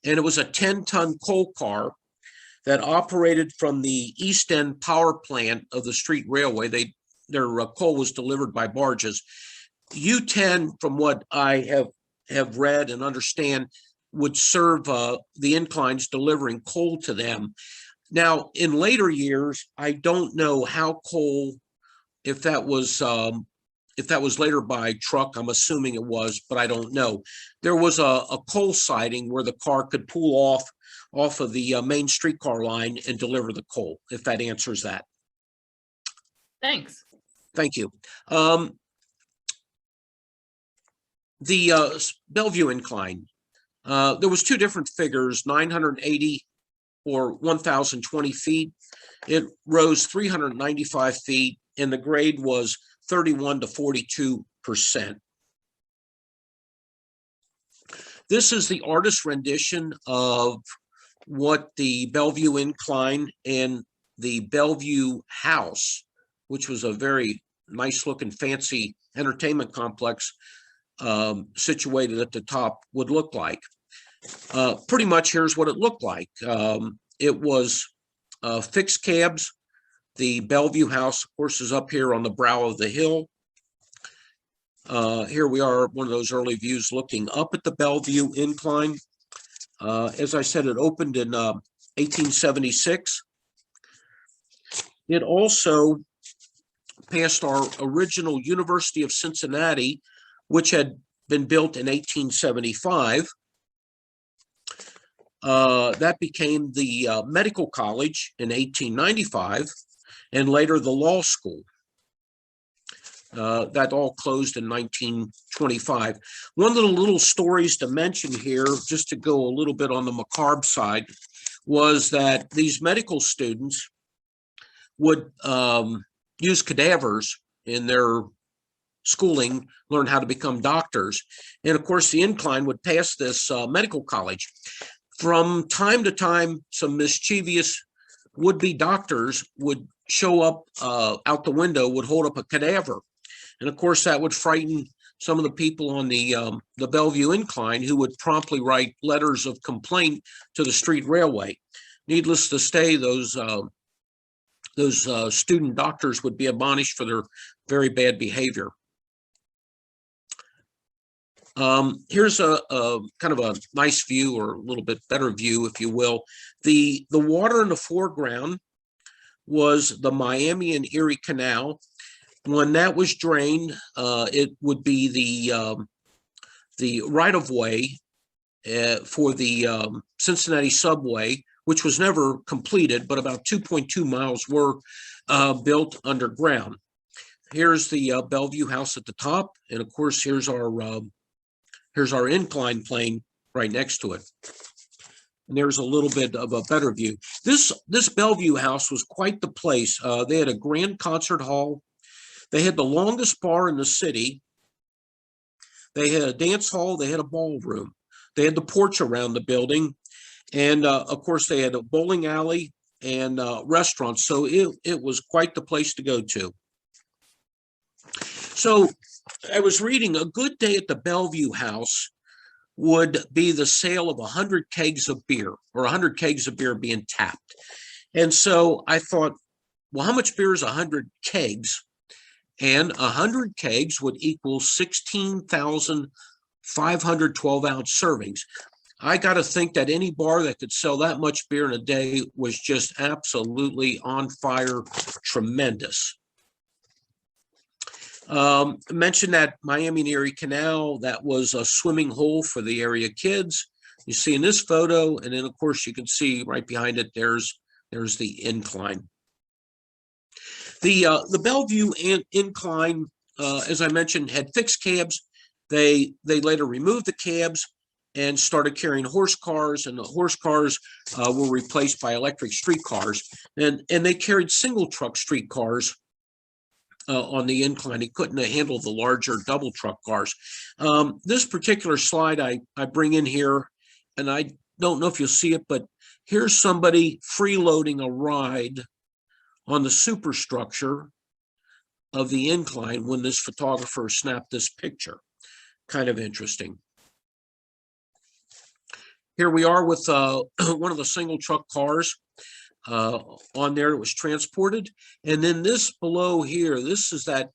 and it was a 10-ton coal car that operated from the East End power plant of the street railway. Their coal was delivered by barges. U10, from what I have read and understand, would serve the inclines delivering coal to them. Now, in later years, I don't know how coal, if that was later by truck, I'm assuming it was, but I don't know. There was a coal siding where the car could pull off of the main streetcar line and deliver the coal, if that answers that. Thanks. Thank you. The Bellevue Incline, there was two different figures, 980 or 1,020 feet. It rose 395 feet, and the grade was 31 to 42%. This is the artist's rendition of what the Bellevue Incline and the Bellevue House, which was a very nice looking fancy entertainment complex situated at the top, would look like. Pretty much here's what it looked like. It was fixed cabs. The Bellevue House, of course, is up here on the brow of the hill. Here we are, one of those early views looking up at the Bellevue Incline. As I said, it opened in 1876. It also passed our original University of Cincinnati, which had been built in 1875. That became the medical college in 1895, and later the law school. That all closed in 1925. One of the little stories to mention here, just to go a little bit on the macabre side, was that these medical students would use cadavers in their schooling, learn how to become doctors. And of course, the Incline would pass this medical college. From time to time, some mischievous would-be doctors would show up out the window, would hold up a cadaver. And of course, that would frighten some of the people on the Bellevue Incline, who would promptly write letters of complaint to the Street Railway. Needless to say, those student doctors would be admonished for their very bad behavior. Here's a kind of a nice view, or a little bit better view, if you will. The water in the foreground was the Miami and Erie Canal. When that was drained, it would be the right-of-way for the Cincinnati subway, which was never completed, but about 2.2 miles were built underground. Here's the Bellevue House at the top, and of course, here's our incline plane right next to it. And there's a little bit of a better view. This Bellevue House was quite the place. They had a grand concert hall. They had the longest bar in the city. They had a dance hall. They had a ballroom. They had the porch around the building. And of course, they had a bowling alley and restaurants. So it was quite the place to go to. So I was reading, a good day at the Bellevue House would be the sale of 100 kegs of beer, or 100 kegs of beer being tapped. And so I thought, well, how much beer is 100 kegs? And 100 kegs would equal 16,500 12-ounce servings. I got to think that any bar that could sell that much beer in a day was just absolutely on fire, tremendous. Mentioned that Miami and Erie Canal, that was a swimming hole for the area kids. You see in this photo, and then of course you can see right behind it, there's the incline. The Bellevue Incline, as I mentioned, had fixed cabs. They later removed the cabs and started carrying horse cars, and the horse cars were replaced by electric streetcars. And they carried single truck streetcars on the incline. He couldn't handle the larger double truck cars. This particular slide I bring in here, and I don't know if you'll see it, but here's somebody freeloading a ride on the superstructure of the incline when this photographer snapped this picture. Kind of interesting. Here we are with one of the single truck cars on there. It was transported. And then this below here, this is that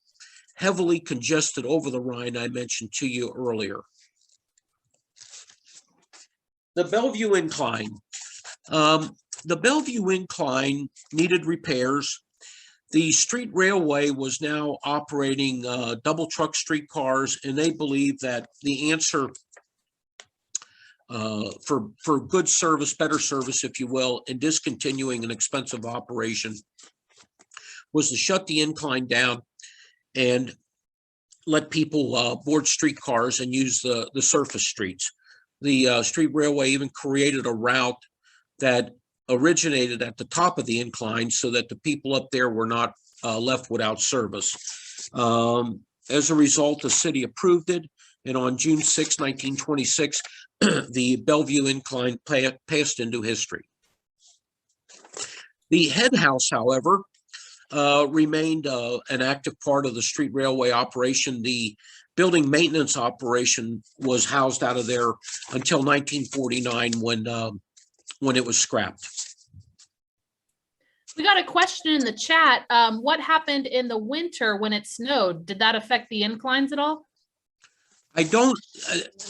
heavily congested over the Rhine I mentioned to you earlier. The Bellevue Incline. The Bellevue Incline needed repairs. The Street Railway was now operating double truck streetcars, and they believed that the answer for good service, better service, if you will, and discontinuing an expensive operation was to shut the incline down and let people board streetcars and use the surface streets. The Street Railway even created a route that originated at the top of the incline so that the people up there were not left without service. As a result, the city approved it, and on June 6, 1926, the Bellevue Incline passed into history. The head house, however, remained an active part of the Street Railway operation. The building maintenance operation was housed out of there until 1949 when it was scrapped. We got a question in the chat. What happened in the winter when it snowed? Did that affect the inclines at all? I don't,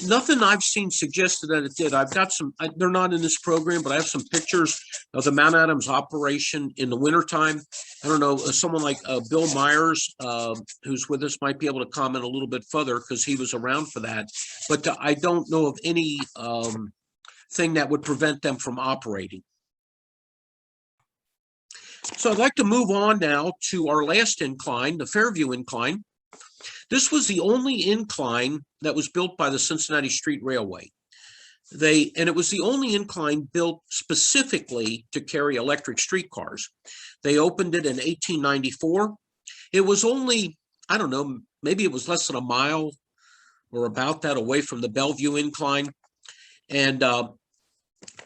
nothing I've seen suggested that it did. I've got some, they're not in this program, but I have some pictures of the Mount Adams operation in the wintertime. I don't know, someone like Bill Myers, who's with us, might be able to comment a little bit further because he was around for that. But I don't know of any thing that would prevent them from operating. So I'd like to move on now to our last incline, the Fairview Incline. This was the only incline that was built by the Cincinnati Street Railway. And it was the only incline built specifically to carry electric streetcars. They opened it in 1894. It was only, I don't know, maybe it was less than a mile or about that away from the Bellevue Incline. And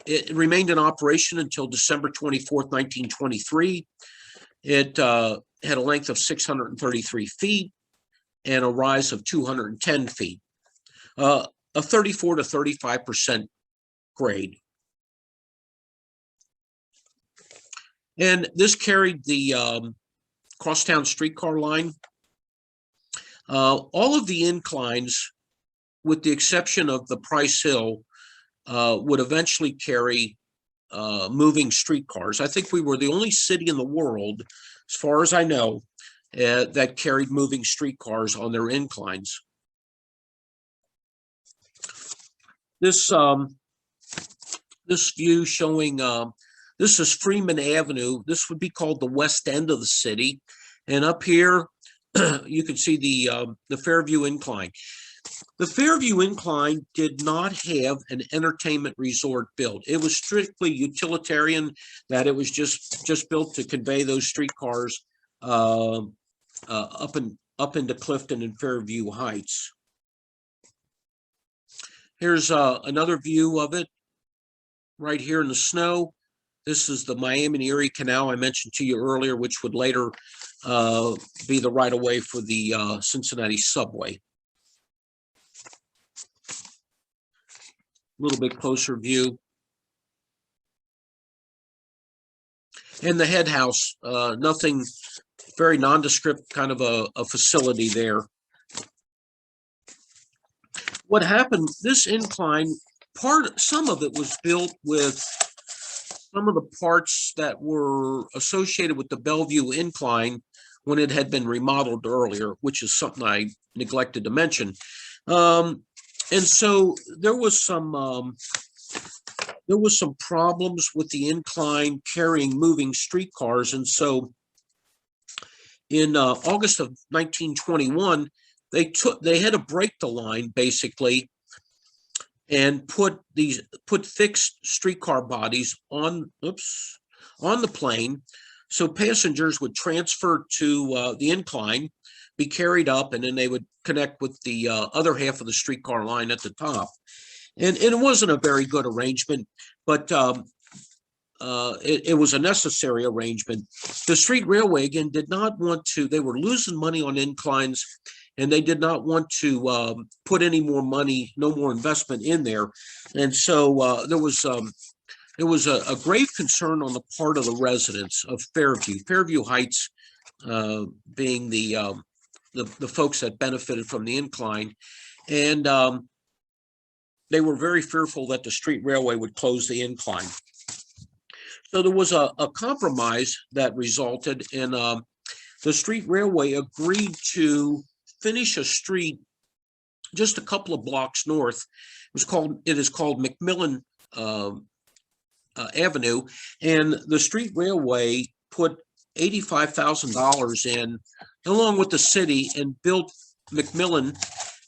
it remained in operation until December 24th, 1923. It had a length of 633 feet and a rise of 210 feet, a 34 to 35% grade. And this carried the crosstown streetcar line. All of the inclines, with the exception of the Price Hill, would eventually carry moving streetcars. I think we were the only city in the world, as far as I know, that carried moving streetcars on their inclines. This view showing, this is Freeman Avenue. This would be called the west end of the city. And up here, you can see the Fairview Incline. The Fairview Incline did not have an entertainment resort built. It was strictly utilitarian, that it was just built to convey those streetcars up into Clifton and Fairview Heights. Here's another view of it right here in the snow. This is the Miami and Erie Canal I mentioned to you earlier, which would later be the right-of-way for the Cincinnati subway. A little bit closer view. And the head house, nothing, very nondescript kind of a facility there. What happened, this incline, some of it was built with some of the parts that were associated with the Bellevue Incline when it had been remodeled earlier, which is something I neglected to mention. And so there was some problems with the incline carrying moving streetcars. And so in August of 1921, they had to break the line basically and put fixed streetcar bodies on the plane, so passengers would transfer to the incline, be carried up, and then they would connect with the other half of the streetcar line at the top. And it wasn't a very good arrangement, but it was a necessary arrangement. The Street Railway, again, did not want to, they were losing money on inclines, and they did not want to put any more money, no more investment in there. And so there was a grave concern on the part of the residents of Fairview Heights, being the folks that benefited from the incline. And they were very fearful that the Street Railway would close the incline. So there was a compromise that resulted in the Street Railway agreed to finish a street just a couple of blocks north. It is called McMillan Avenue, and the Street Railway put $85,000 in, along with the city, and built McMillan,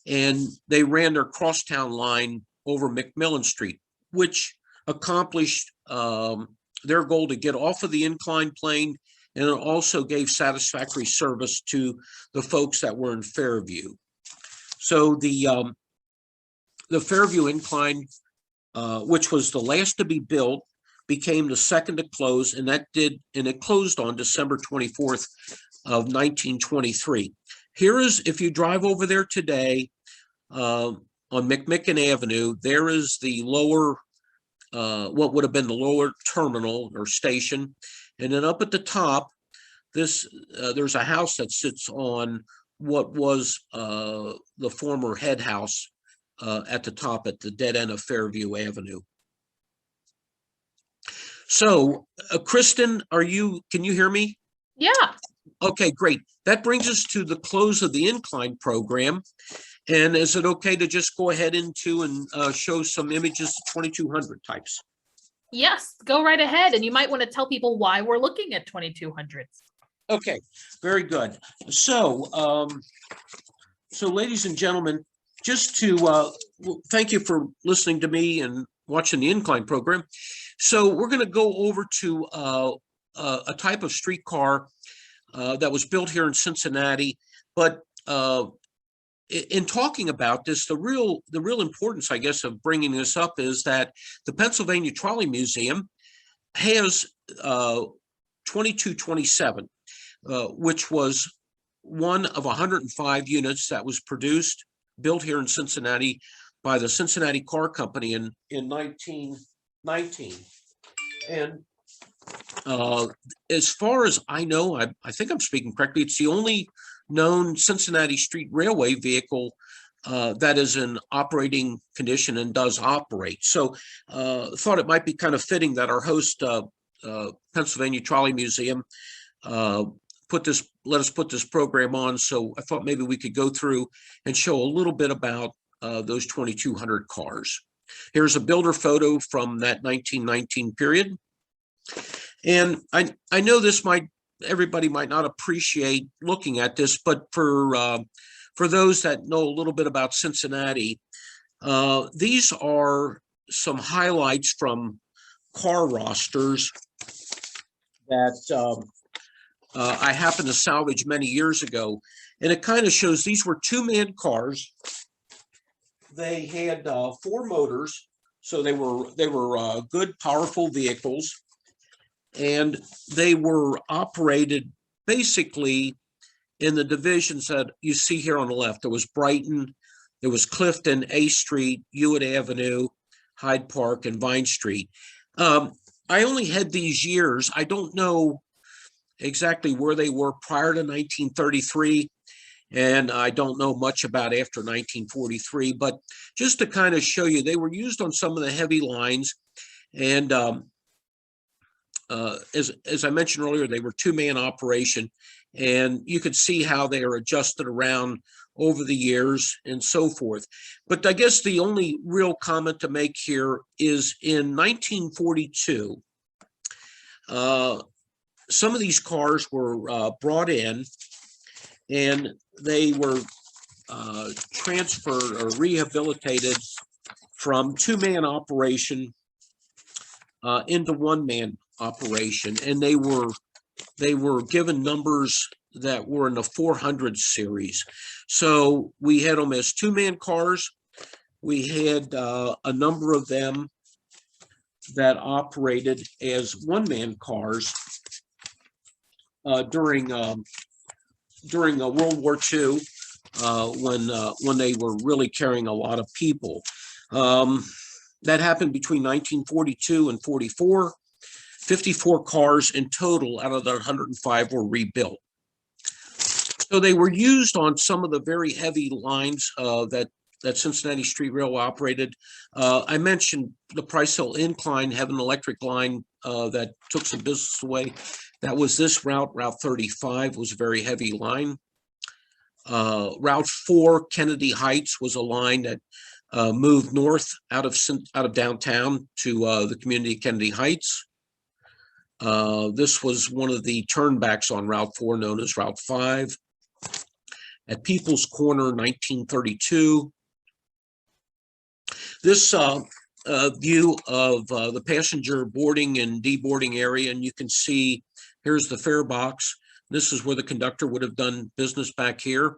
and they ran their crosstown line over McMillan Street, which accomplished their goal to get off of the incline plane, and it also gave satisfactory service to the folks that were in Fairview. So the Fairview Incline, which was the last to be built, became the second to close, and it closed on December 24th of 1923. Here is, if you drive over there today on McMicken Avenue, there is the lower, what would have been the lower terminal or station. And then up at the top, there's a house that sits on what was the former head house at the top at the dead end of Fairview Avenue. So, Kristen, can you hear me? Yeah. Okay, great. That brings us to the close of the Incline program. And is it okay to just go ahead and show some images of 2200 types? Yes, go right ahead. And you might want to tell people why we're looking at 2200s. Okay, very good. So, ladies and gentlemen, just to thank you for listening to me and watching the Incline program. So we're going to go over to a type of streetcar that was built here in Cincinnati. But in talking about this, the real importance, I guess, of bringing this up is that the Pennsylvania Trolley Museum has 2227, which was one of 105 units that was built here in Cincinnati by the Cincinnati Car Company in 1919. And as far as I know, I think I'm speaking correctly, it's the only known Cincinnati Street Railway vehicle that is in operating condition and does operate. So thought it might be kind of fitting that our host, Pennsylvania Trolley Museum, let us put this program on. So I thought maybe we could go through and show a little bit about those 2200 cars. Here's a builder photo from that 1919 period. And I know everybody might not appreciate looking at this, but for those that know a little bit about Cincinnati, these are some highlights from car rosters that I happened to salvage many years ago. And it kind of shows these were two-man cars. They had 4 motors, so they were good, powerful vehicles. And they were operated basically in the divisions that you see here on the left. There was Brighton, there was Clifton, A Street, Hewitt Avenue, Hyde Park, and Vine Street. I only had these years. I don't know exactly where they were prior to 1933, and I don't know much about after 1943, but just to kind of show you, they were used on some of the heavy lines. And as I mentioned earlier, they were two-man operation, and you could see how they are adjusted around over the years and so forth. But I guess the only real comment to make here is in 1942, some of these cars were brought in, and they were transferred or rehabilitated from two-man operation into one-man operation, and they were given numbers that were in the 400 series. So we had them as two-man cars. We had a number of them that operated as one-man cars during World War II, when they were really carrying a lot of people. That happened between 1942 and 44. 54 cars in total out of the 105 were rebuilt. So they were used on some of the very heavy lines that Cincinnati Street Railway operated. I mentioned the Price Hill Incline had an electric line that took some business away. That was this route. Route 35 was a very heavy line. Route 4, Kennedy Heights, was a line that moved north out of downtown to the community of Kennedy Heights. This was one of the turnbacks on Route 4, known as Route 5. At People's Corner, 1932. This view of the passenger boarding and deboarding area, and you can see here's the fare box. This is where the conductor would have done business back here.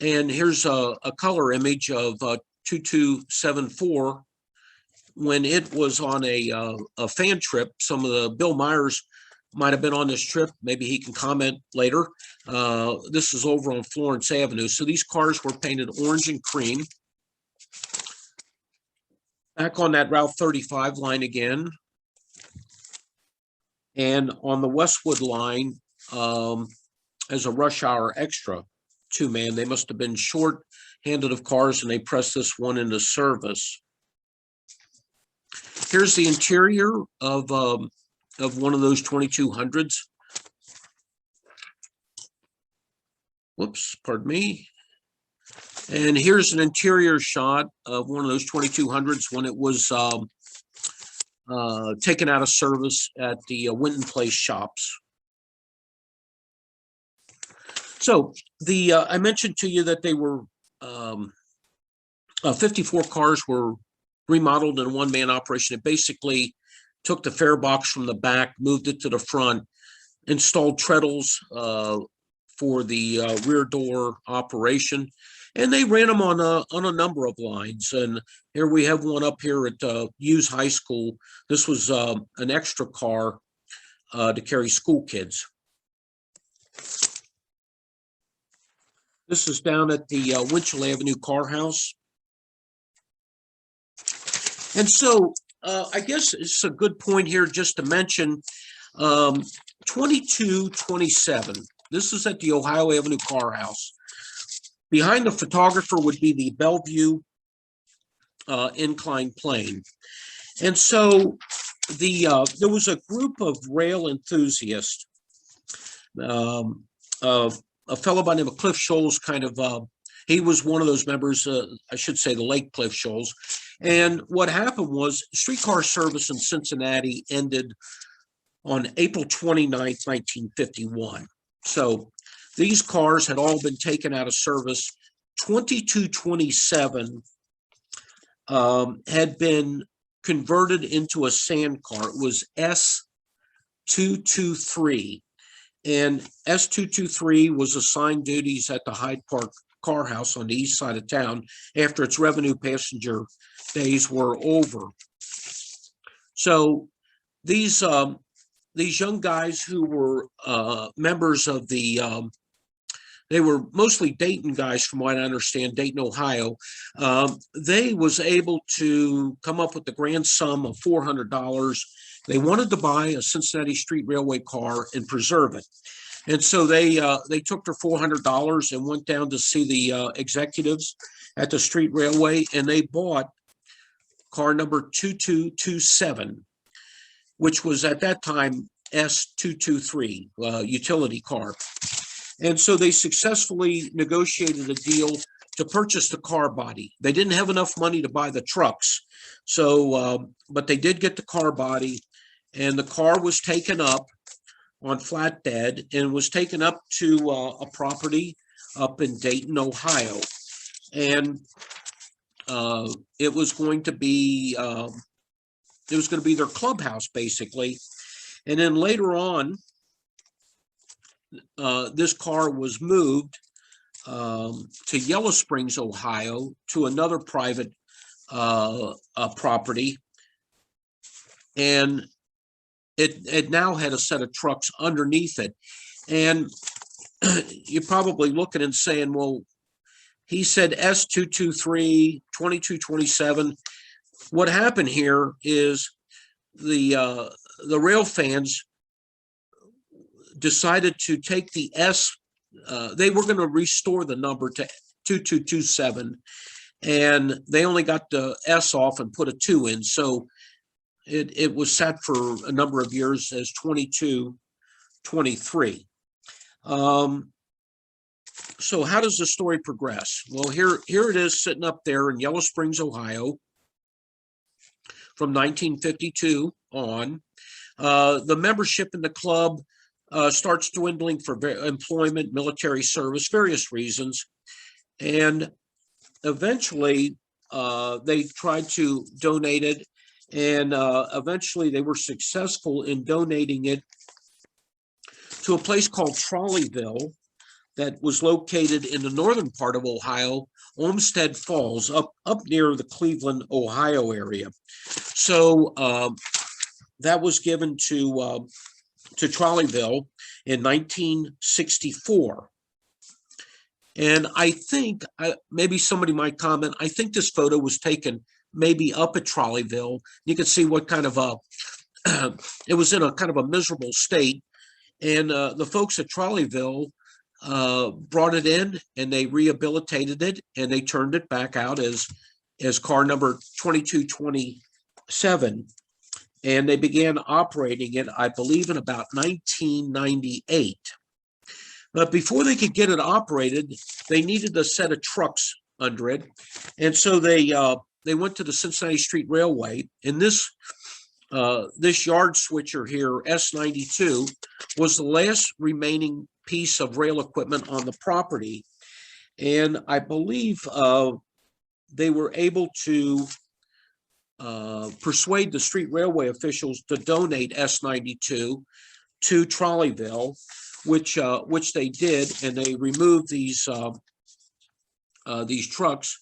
And here's a color image of 2274 when it was on a fan trip. Some of the Bill Myers might have been on this trip. Maybe he can comment later. This is over on Florence Avenue. So these cars were painted orange and cream. Back on that Route 35 line again. And on the Westwood line, as a rush hour extra two-man, they must have been short-handed of cars, and they pressed this one into service. Here's the interior of one of those 2200s. Whoops, pardon me. And here's an interior shot of one of those 2200s when it was taken out of service at the Winton Place shops. So I mentioned to you that they were 54 cars were remodeled in a one-man operation. It basically took the fare box from the back, moved it to the front, installed treadles for the rear door operation, and they ran them on a number of lines. And here we have one up here at Hughes High School. This was an extra car to carry school kids. This is down at the Winchell Avenue Car House. And so I guess it's a good point here just to mention 2227. This is at the Ohio Avenue Car House. Behind the photographer would be the Bellevue Incline plane. And so there was a group of rail enthusiasts, a fellow by the name of Cliff Scholes, he was one of those members, I should say the Lake Cliff Scholes. And what happened was streetcar service in Cincinnati ended on April 29th, 1951. So these cars had all been taken out of service. 2227 had been converted into a sand car. It was S223. And S223 was assigned duties at the Hyde Park Car House on the east side of town after its revenue passenger days were over. So these young guys who were members of the, they were mostly Dayton guys from what I understand, Dayton, Ohio. They was able to come up with the grand sum of $400. They wanted to buy a Cincinnati Street Railway car and preserve it. And so they took their $400 and went down to see the executives at the Street Railway, and they bought car number 2227, which was at that time S223, utility car. And so they successfully negotiated a deal to purchase the car body. They didn't have enough money to buy the trucks, so but they did get the car body, and the car was taken up on flatbed and was taken up to a property up in Dayton, Ohio. And it was going to be their clubhouse, basically. And then later on, this car was moved to Yellow Springs, Ohio, to another private property. And it now had a set of trucks underneath it. And you're probably looking and saying, well, he said S223, 2227. What happened here is the rail fans decided to take the S, they were going to restore the number to 2227, and they only got the S off and put a 2 in. So it was set for a number of years as 2223. So how does the story progress? Well, here it is sitting up there in Yellow Springs, Ohio, from 1952 on. The membership in the club starts dwindling for employment, military service, various reasons. And eventually they tried to donate it, and eventually they were successful in donating it to a place called Trolleyville that was located in the northern part of Ohio, Olmsted Falls, up near the Cleveland, Ohio area. So that was given to Trolleyville in 1964. And I think, maybe somebody might comment, I think this photo was taken maybe up at Trolleyville. You can see what kind of it was in a kind of a miserable state. And the folks at Trolleyville brought it in and they rehabilitated it and they turned it back out as car number 2227. And they began operating it, I believe, in about 1998. But before they could get it operated, they needed a set of trucks under it. And so they went to the Cincinnati Street Railway, and this yard switcher here, S92, was the last remaining piece of rail equipment on the property. And I believe they were able to persuade the street railway officials to donate S92 to Trolleyville, which they did, and they removed these trucks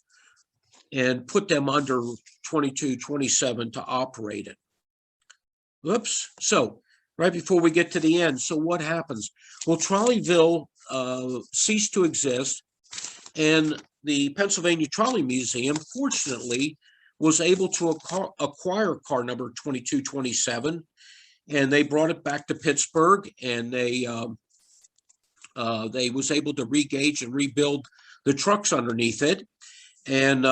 and put them under 2227 to operate it. Oops. So right before we get to the end, so what happens? Well, Trolleyville ceased to exist, and the Pennsylvania Trolley Museum, fortunately, was able to acquire car number 2227, and they brought it back to Pittsburgh, and they was able to regauge and rebuild the trucks underneath it. And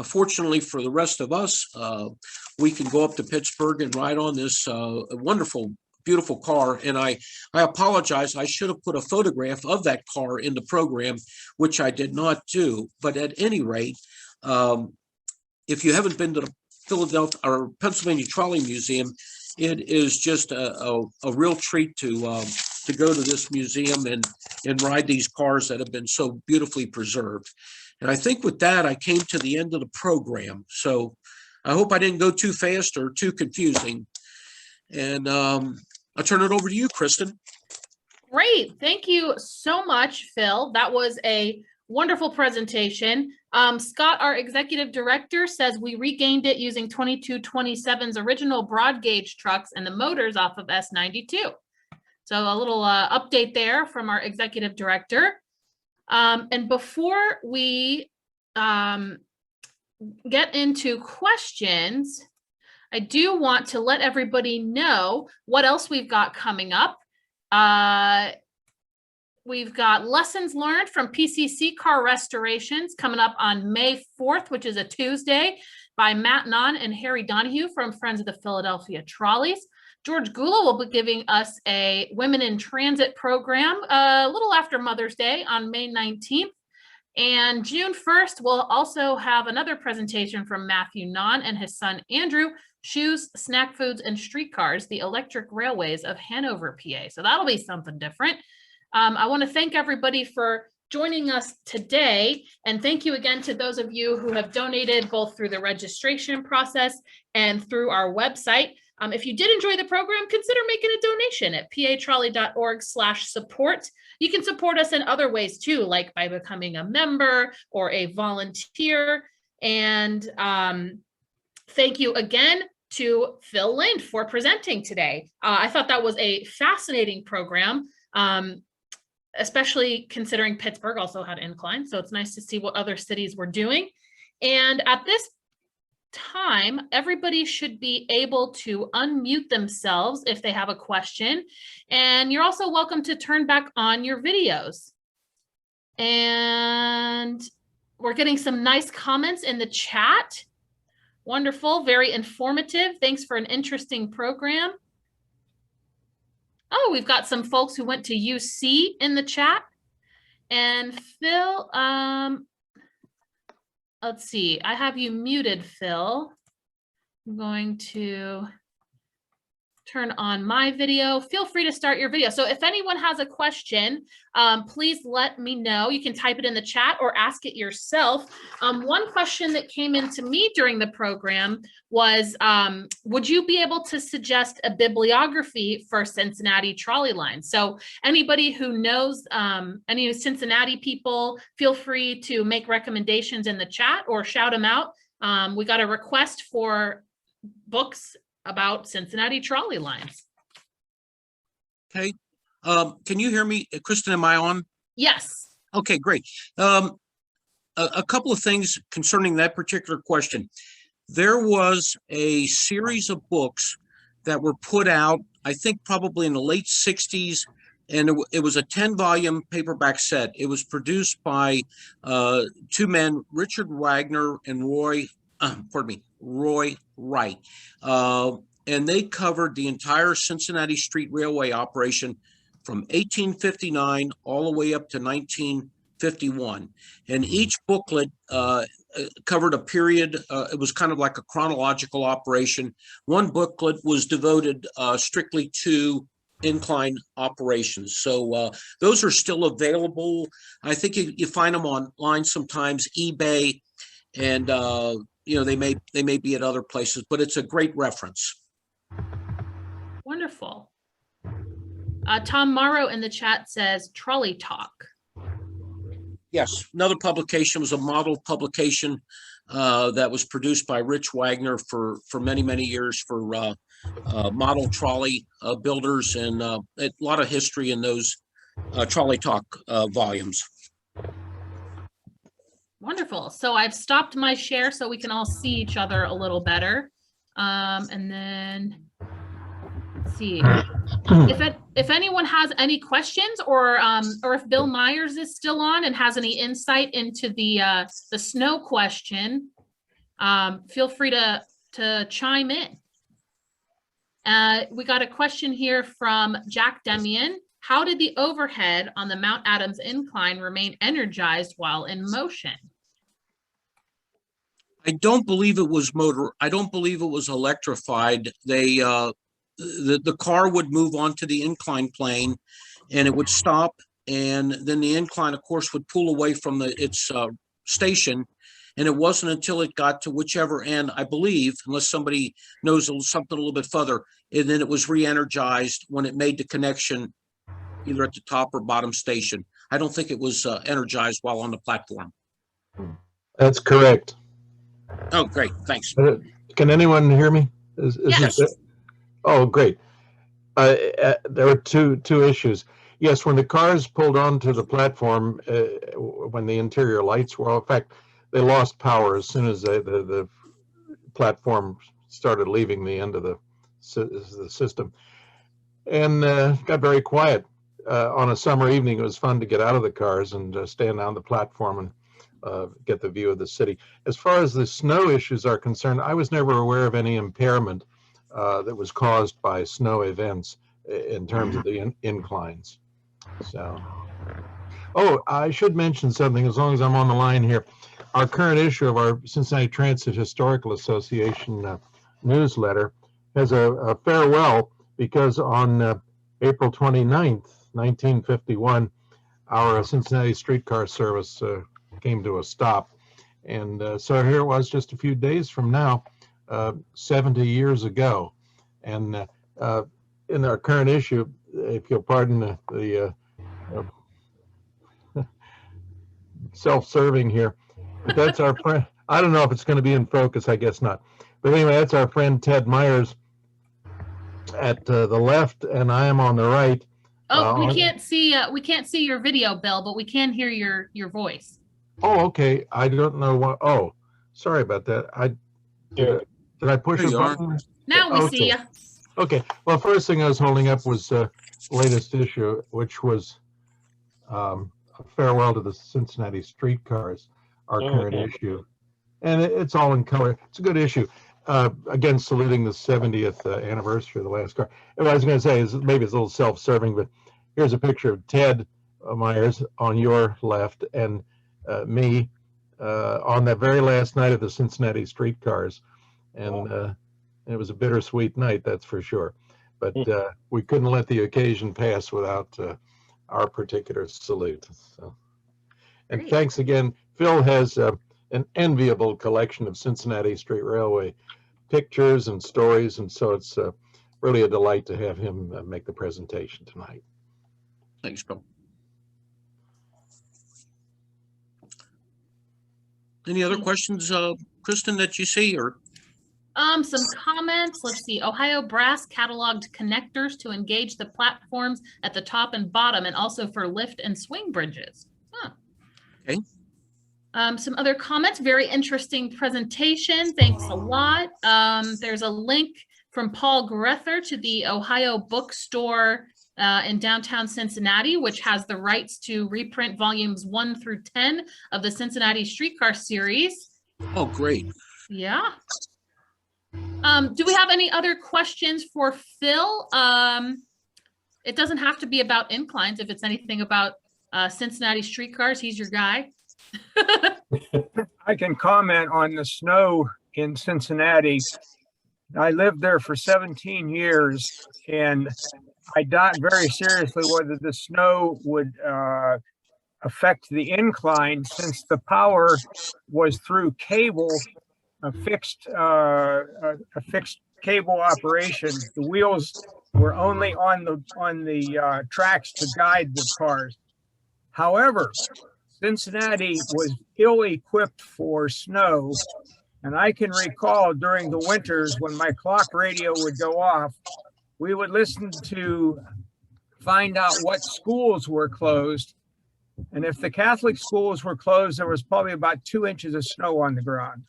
fortunately for the rest of us, we can go up to Pittsburgh and ride on this wonderful, beautiful car. And I apologize. I should have put a photograph of that car in the program, which I did not do. But at any rate, if you haven't been to the Philadelphia or Pennsylvania Trolley Museum, it is just a real treat to go to this museum and ride these cars that have been so beautifully preserved. And I think with that, I came to the end of the program. So I hope I didn't go too fast or too confusing. And I'll turn it over to you, Kristen. Great. Thank you so much, Phil. That was a wonderful presentation. Scott, our executive director, says we regained it using 2227's original broad gauge trucks and the motors off of S92. So a little update there from our executive director. And before we get into questions, I do want to let everybody know what else we've got coming up. We've got lessons learned from PCC car restorations coming up on May 4th, which is a Tuesday, by Matt Nunn and Harry Donahue from Friends of the Philadelphia Trolleys. George Gula will be giving us a Women in Transit program a little after Mother's Day on May 19th. And June 1st, we'll also have another presentation from Matthew Nunn and his son Andrew, Shoes, Snack Foods, and Streetcars, the Electric Railways of Hanover, PA. So that'll be something different. I want to thank everybody for joining us today. And thank you again to those of you who have donated both through the registration process and through our website. If you did enjoy the program, consider making a donation at patrolley.org/support. You can support us in other ways too, like by becoming a member or a volunteer. And thank you again to Phil Lind for presenting today. I thought that was a fascinating program. Especially considering Pittsburgh also had Incline. So it's nice to see what other cities were doing. And at this time, everybody should be able to unmute themselves if they have a question. And you're also welcome to turn back on your videos. And we're getting some nice comments in the chat. Wonderful, very informative. Thanks for an interesting program. Oh, we've got some folks who went to UC in the chat. And Phil, let's see, I have you muted, Phil. I'm going to turn on my video. Feel free to start your video. So if anyone has a question, please let me know. You can type it in the chat or ask it yourself. One question that came into me during the program was, would you be able to suggest a bibliography for Cincinnati trolley lines? So anybody who knows any Cincinnati people, feel free to make recommendations in the chat or shout them out. We got a request for books about Cincinnati trolley lines. Okay. Can you hear me? Kristen, am I on? Yes. Okay, great. A couple of things concerning that particular question. There was a series of books that were put out, I think probably in the late 60s. And it was a 10-volume paperback set. It was produced by two men, Richard Wagner and Roy Wright. And they covered the entire Cincinnati Street Railway operation from 1859 all the way up to 1951. And each booklet covered a period. It was kind of like a chronological operation. One booklet was devoted strictly to incline operations. So those are still available. I think you find them online sometimes, eBay, and they may be at other places, but it's a great reference. Wonderful. Tom Morrow in the chat says Trolley Talk. Yes, another publication was a model publication that was produced by Rich Wagner for many, many years for model trolley builders, and a lot of history in those Trolley Talk volumes. Wonderful. So I've stopped my share so we can all see each other a little better. And then let's see if anyone has any questions, or if Bill Myers is still on and has any insight into the snow question, feel free to chime in. We got a question here from Jack Demian. How did the overhead on the Mount Adams incline remain energized while in motion? I don't believe it was motor. I don't believe it was electrified. The car would move onto the incline plane, and it would stop, and then the incline, of course, would pull away from its station. And it wasn't until it got to whichever end, I believe, unless somebody knows something a little bit further, and then it was re-energized when it made the connection either at the top or bottom station. I don't think it was energized while on the platform. That's correct. Oh, great. Thanks. Can anyone hear me? Yes. Oh, great. There were two issues. Yes, when the cars pulled onto the platform, when the interior lights were off, in fact, they lost power as soon as the platform started leaving the end of the system, and got very quiet. On a summer evening, it was fun to get out of the cars and stand on the platform and get the view of the city. As far as the snow issues are concerned, I was never aware of any impairment that was caused by snow events in terms of the inclines. So, oh, I should mention something as long as I'm on the line here. Our current issue of our Cincinnati Transit Historical Association newsletter has a farewell, because on April 29th, 1951, our Cincinnati streetcar service came to a stop. And so here it was just a few days from now, 70 years ago. And in our current issue, if you'll pardon the self-serving here, but that's our friend. I don't know if it's going to be in focus. I guess not. But anyway, that's our friend Ted Myers at the left, and I am on the right. Oh, we can't see your video, Bill, but we can hear your voice. Oh, okay. I don't know what. Oh, sorry about that. Did I push a button? Now we see you. Okay. Well, first thing I was holding up was the latest issue, which was a farewell to the Cincinnati Streetcars, our current issue. And it's all in color. It's a good issue. Again, saluting the 70th anniversary of the last car. And what I was going to say is maybe it's a little self-serving, but here's a picture of Ted Myers on your left and me on that very last night of the Cincinnati Streetcars. And it was a bittersweet night, that's for sure. But we couldn't let the occasion pass without our particular salute. So, and thanks again. Phil has an enviable collection of Cincinnati Street Railway pictures and stories, and so it's really a delight to have him make the presentation tonight. Thanks, Bill. Any other questions, Kristen, that you see, or? Some comments. Let's see. Ohio Brass cataloged connectors to engage the platforms at the top and bottom, and also for lift and swing bridges. Huh. Okay. Some other comments. Very interesting presentation. Thanks a lot. There's a link from Paul Grether to the Ohio Bookstore in downtown Cincinnati, which has the rights to reprint volumes 1 through 10 of the Cincinnati Streetcar series. Oh, great. Yeah. Do we have any other questions for Phil? It doesn't have to be about Inclines. If it's anything about Cincinnati Streetcars, he's your guy. I can comment on the snow in Cincinnati. I lived there for 17 years, and I doubt very seriously whether the snow would affect the incline, since the power was through cable, a fixed cable operation. The wheels were only on the tracks to guide the cars. However, Cincinnati was ill-equipped for snow, and I can recall during the winters when my clock radio would go off, we would listen to find out what schools were closed. And if the Catholic schools were closed, there was probably about 2 inches of snow on the ground.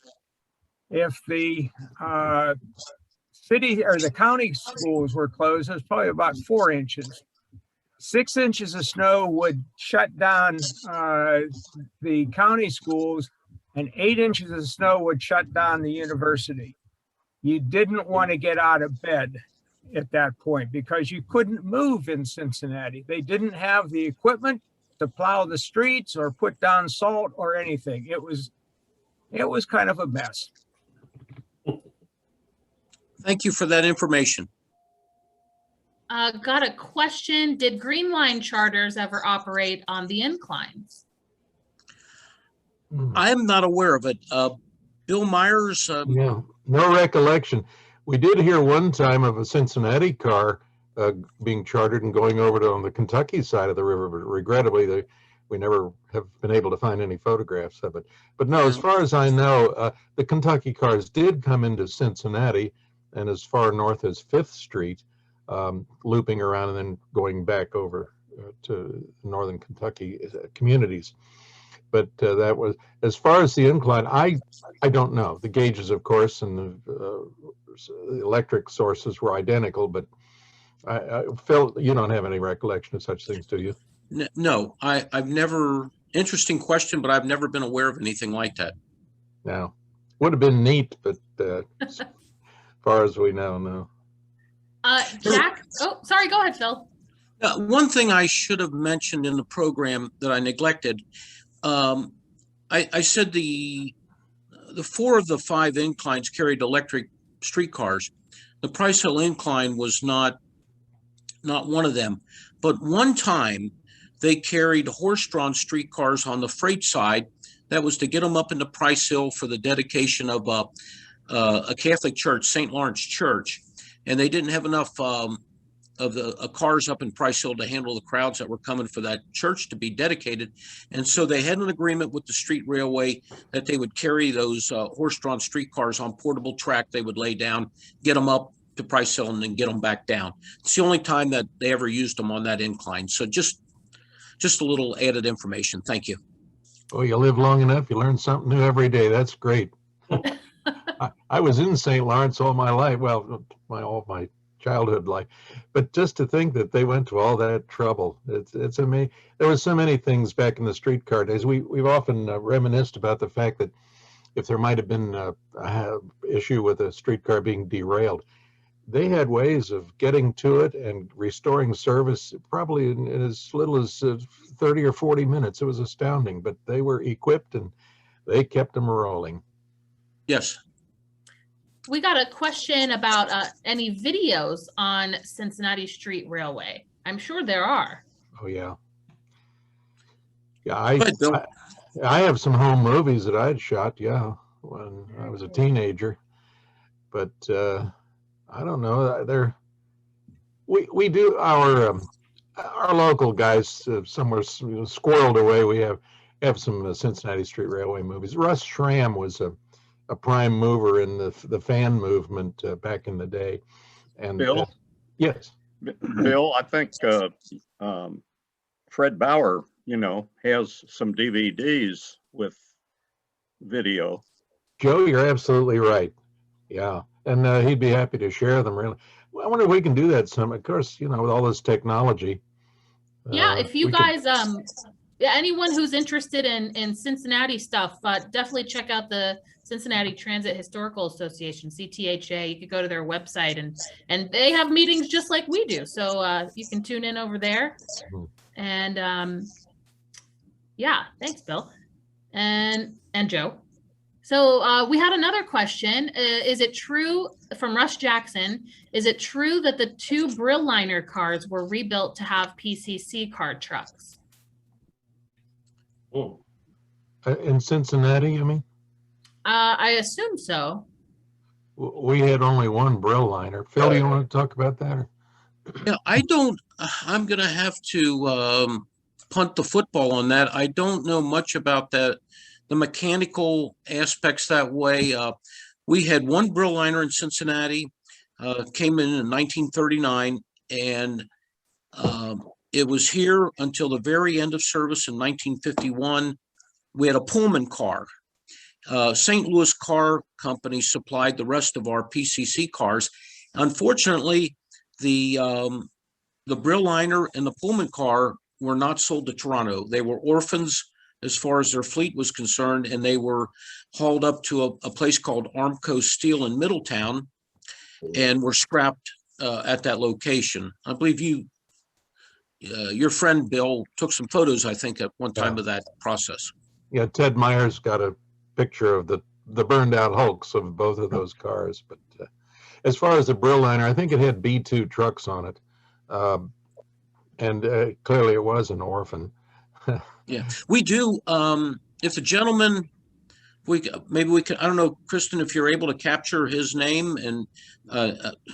If the city or the county schools were closed, it was probably about 4 inches. 6 inches of snow would shut down the county schools, and 8 inches of snow would shut down the university. You didn't want to get out of bed at that point because you couldn't move in Cincinnati. They didn't have the equipment to plow the streets or put down salt or anything. It was kind of a mess. Thank you for that information. Got a question. Did Green Line charters ever operate on the Inclines? I am not aware of it. Bill Myers? Yeah, no recollection. We did hear one time of a Cincinnati car being chartered and going over to on the Kentucky side of the river, but regrettably, we never have been able to find any photographs of it. But no, as far as I know, the Kentucky cars did come into Cincinnati and as far north as 5th Street, looping around and then going back over to northern Kentucky communities. But that was, as far as the incline, I don't know. The gauges, of course, and the electric sources were identical, but I felt you don't have any recollection of such things, do you? No, I've never, interesting question, but I've never been aware of anything like that. No, would have been neat, but as far as we know, no. Jack, oh, sorry, go ahead, Phil. One thing I should have mentioned in the program that I neglected, I said the 4 of the 5 inclines carried electric streetcars. The Price Hill Incline was not one of them, but one time they carried horse-drawn streetcars on the freight side. That was to get them up into Price Hill for the dedication of a Catholic church, St. Lawrence Church, and they didn't have enough of the cars up in Price Hill to handle the crowds that were coming for that church to be dedicated. And so they had an agreement with the Street Railway that they would carry those horse-drawn streetcars on portable track. They would lay down, get them up to Price Hill, and then get them back down. It's the only time that they ever used them on that incline. So just a little added information. Thank you. Oh, you live long enough, you learn something new every day. That's great. I was in St. Lawrence all my life. Well, all my childhood life, but just to think that they went to all that trouble, it's amazing. There was so many things back in the streetcar days. We've often reminisced about the fact that if there might have been a issue with a streetcar being derailed, they had ways of getting to it and restoring service probably in as little as 30 or 40 minutes. It was astounding, but they were equipped and they kept them rolling. Yes. We got a question about any videos on Cincinnati Street Railway. I'm sure there are. Oh, yeah. Yeah, I have some home movies that I had shot, yeah, when I was a teenager. But I don't know. We do our local guys somewhere squirreled away. We have some Cincinnati Street Railway movies. Russ Schramm was a prime mover in the fan movement back in the day. And Bill? Yes. Bill, I think Fred Bauer, has some DVDs with video. Joe, you're absolutely right. Yeah. and he'd be happy to share them. Really, well, I wonder if we can do that some. Of course, with all this technology. Yeah, if you we could- guys, yeah, anyone who's interested in Cincinnati stuff, definitely check out the Cincinnati Transit Historical Association, CTHA. You could go to their website and they have meetings just like we do. So you can tune in over there. And yeah, thanks, Bill and Joe. So we had another question. Is it true, from Russ Jackson, is it true that the 2 Brill Liner cars were rebuilt to have PCC car trucks? in Cincinnati, you mean? I assume so. We had only one Brill Liner. Phil, do you want to talk about that? Or? Yeah, I'm going to have to punt the football on that. I don't know much about that, the mechanical aspects that way. We had one Brill Liner in Cincinnati, came in 1939, and it was here until the very end of service in 1951. We had a Pullman car. St. Louis Car Company supplied the rest of our PCC cars. Unfortunately, the Brill Liner and the Pullman car were not sold to Toronto. They were orphans as far as their fleet was concerned, and they were hauled up to a place called Armco Steel in Middletown and were scrapped at that location. I believe your friend Bill took some photos, I think, at one time of that process. Yeah, Ted Meyer's got a picture of the burned out hulks of both of those cars. But as far as the Brill Liner, I think it had B2 trucks on it. And clearly it was an orphan. Yeah, we do. If the gentleman, maybe we could, I don't know, Kristen, if you're able to capture his name and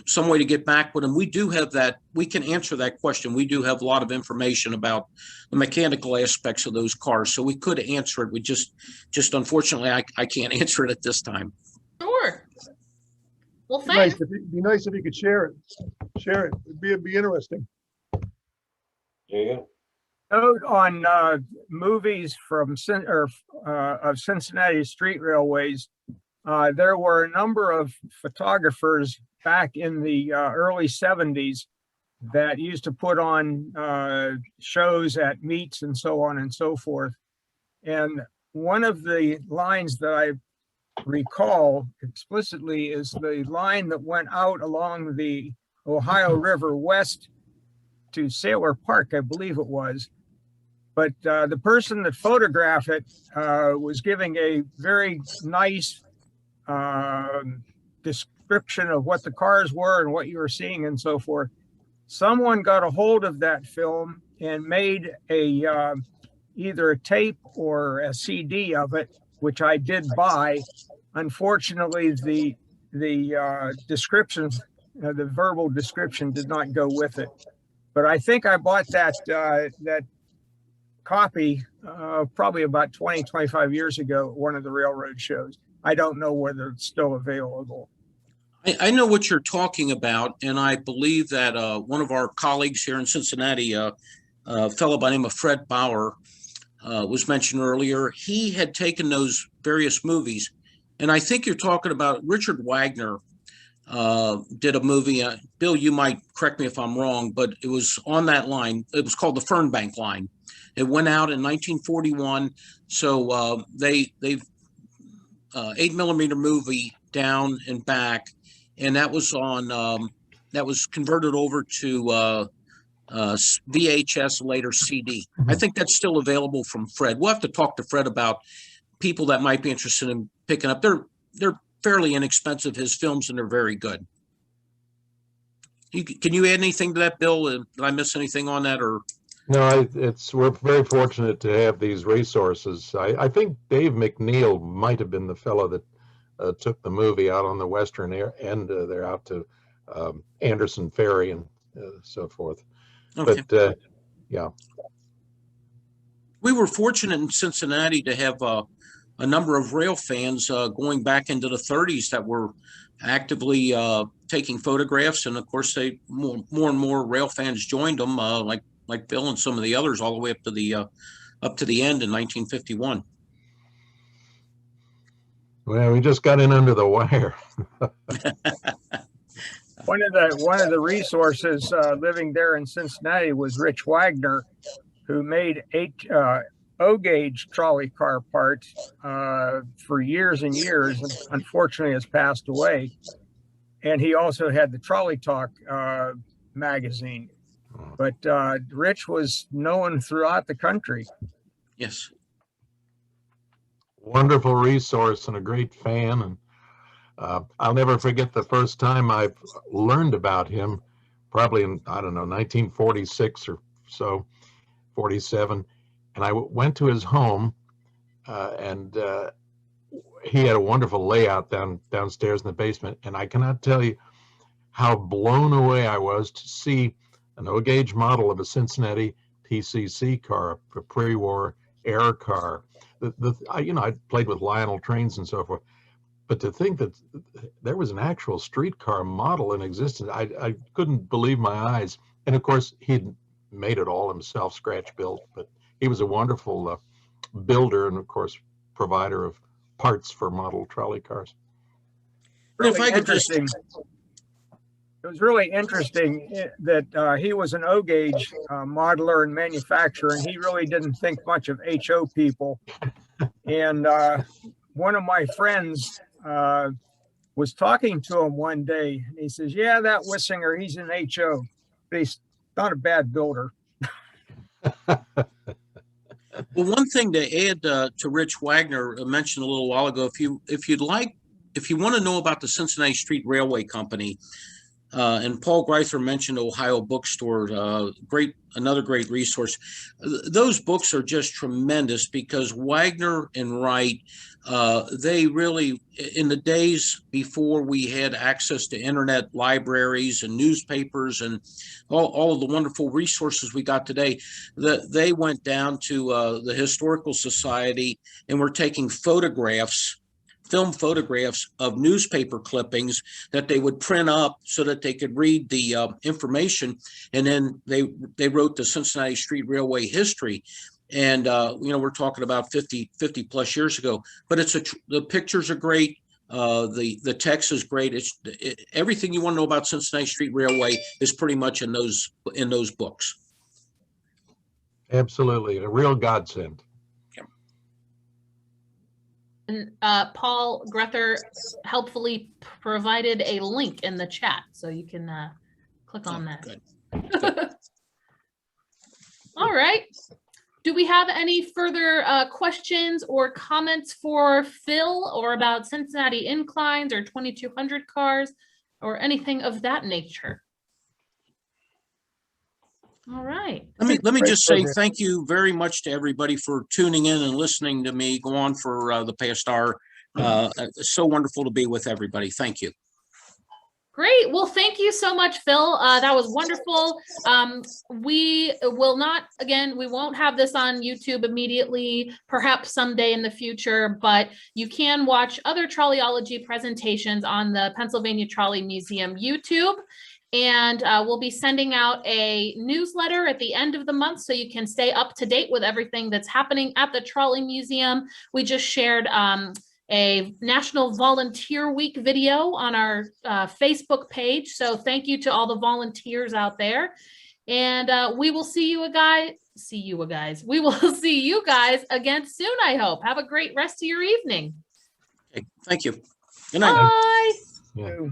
some way to get back with him. We do have that. We can answer that question. We do have a lot of information about the mechanical aspects of those cars, so we could answer it. We just unfortunately, I can't answer it at this time. Sure. Well, Be thanks. nice it'd be nice if you could share it. Share it. It'd be interesting. Note on movies from of Cincinnati Street Railways, there were a number of photographers back in the early 70s that used to put on shows at meets and so on and so forth. And one of the lines that I recall explicitly is the line that went out along the Ohio River west to Sailor Park, I believe it was. But the person that photographed it was giving a very nice description of what the cars were and what you were seeing and so forth. Someone got a hold of that film and made a either a tape or a CD of it, which I did buy. Unfortunately, the description, the verbal description, did not go with it. But I think I bought that copy probably about 25 years ago at one of the railroad shows. I don't know whether it's still available. I know what you're talking about, and I believe that one of our colleagues here in Cincinnati, a fellow by the name of Fred Bauer, was mentioned earlier. He had taken those various movies, and I think you're talking about Richard Wagner did a movie. Bill, you might correct me if I'm wrong, but it was on that line. It was called the Fernbank line. It went out in 1941. So they've 8mm movie down and back, and that was on that was converted over to VHS, later CD. I think that's still available from Fred. We'll have to talk to Fred about people that might be interested in picking up. They're fairly inexpensive, his films, and they're very good. Can you add anything to that, Bill? Did I miss anything on that, or? No, we're very fortunate to have these resources. I think Dave McNeil might have been the fellow that took the movie out on the western end. They're out to Anderson Ferry and so forth. Okay. But yeah, we were fortunate in Cincinnati to have a number of rail fans going back into the 30s that were actively taking photographs, and of course, more and more rail fans joined them, like Bill and some of the others, all the way up to the end in 1951. Well, we just got in under the wire. One of the resources living there in Cincinnati was Rich Wagner, who made 8 O-gauge trolley car parts for years and years, and unfortunately has passed away. And he also had the Trolley Talk magazine. But Rich was known throughout the country. Yes. Wonderful resource and a great fan. And I'll never forget the first time I learned about him, probably in, I don't know, 1946 or so, 47. And I went to his home and he had a wonderful layout downstairs in the basement. And I cannot tell you how blown away I was to see an O-gauge model of a Cincinnati TCC car, a pre-war air car. I played with Lionel trains and so forth, but to think that there was an actual streetcar model in existence, I couldn't believe my eyes. And of course, he'd made it all himself, scratch built, but he was a wonderful builder and of course, provider of parts for model trolley cars. If I could just, It was really interesting that he was an O-gauge modeler and manufacturer, and he really didn't think much of HO people. And one of my friends was talking to him one day, and he says, yeah, that Wissinger, he's an HO, but he's not a bad builder. well, one thing to add to Rich Wagner mentioned a little while ago, if you want to know about the Cincinnati Street Railway Company, and Paul Greither mentioned Ohio Bookstore, another great resource. Those books are just tremendous because Wagner and Wright, they really, in the days before we had access to internet libraries and newspapers and all of the wonderful resources we got today, they went down to the Historical Society and were taking film photographs of newspaper clippings that they would print up so that they could read the information. And then they wrote the Cincinnati Street Railway history. And, we're talking about 50 plus years ago, but the pictures are great. The text is great. Everything you want to know about Cincinnati Street Railway is pretty much in those books. Absolutely. A real godsend. And Paul Greither helpfully provided a link in the chat, so you can click on that. Good. All right. Do we have any further questions or comments for Phil or about Cincinnati Inclines or 2200 cars or anything of that nature? All right. Let me just say thank you very much to everybody for tuning in and listening to me go on for the past hour. It's so wonderful to be with everybody. Thank you. Great. Well, thank you so much, Phil. That was wonderful. We won't have this on YouTube immediately, perhaps someday in the future, but you can watch other Trolleyology presentations on the Pennsylvania Trolley Museum YouTube. And we'll be sending out a newsletter at the end of the month so you can stay up to date with everything that's happening at the Trolley Museum. We just shared a National Volunteer Week video on our Facebook page. So thank you to all the volunteers out there. And we will see you guys. We will see you guys again soon, I hope. Have a great rest of your evening. Okay, thank you. Good night. Bye. Yeah.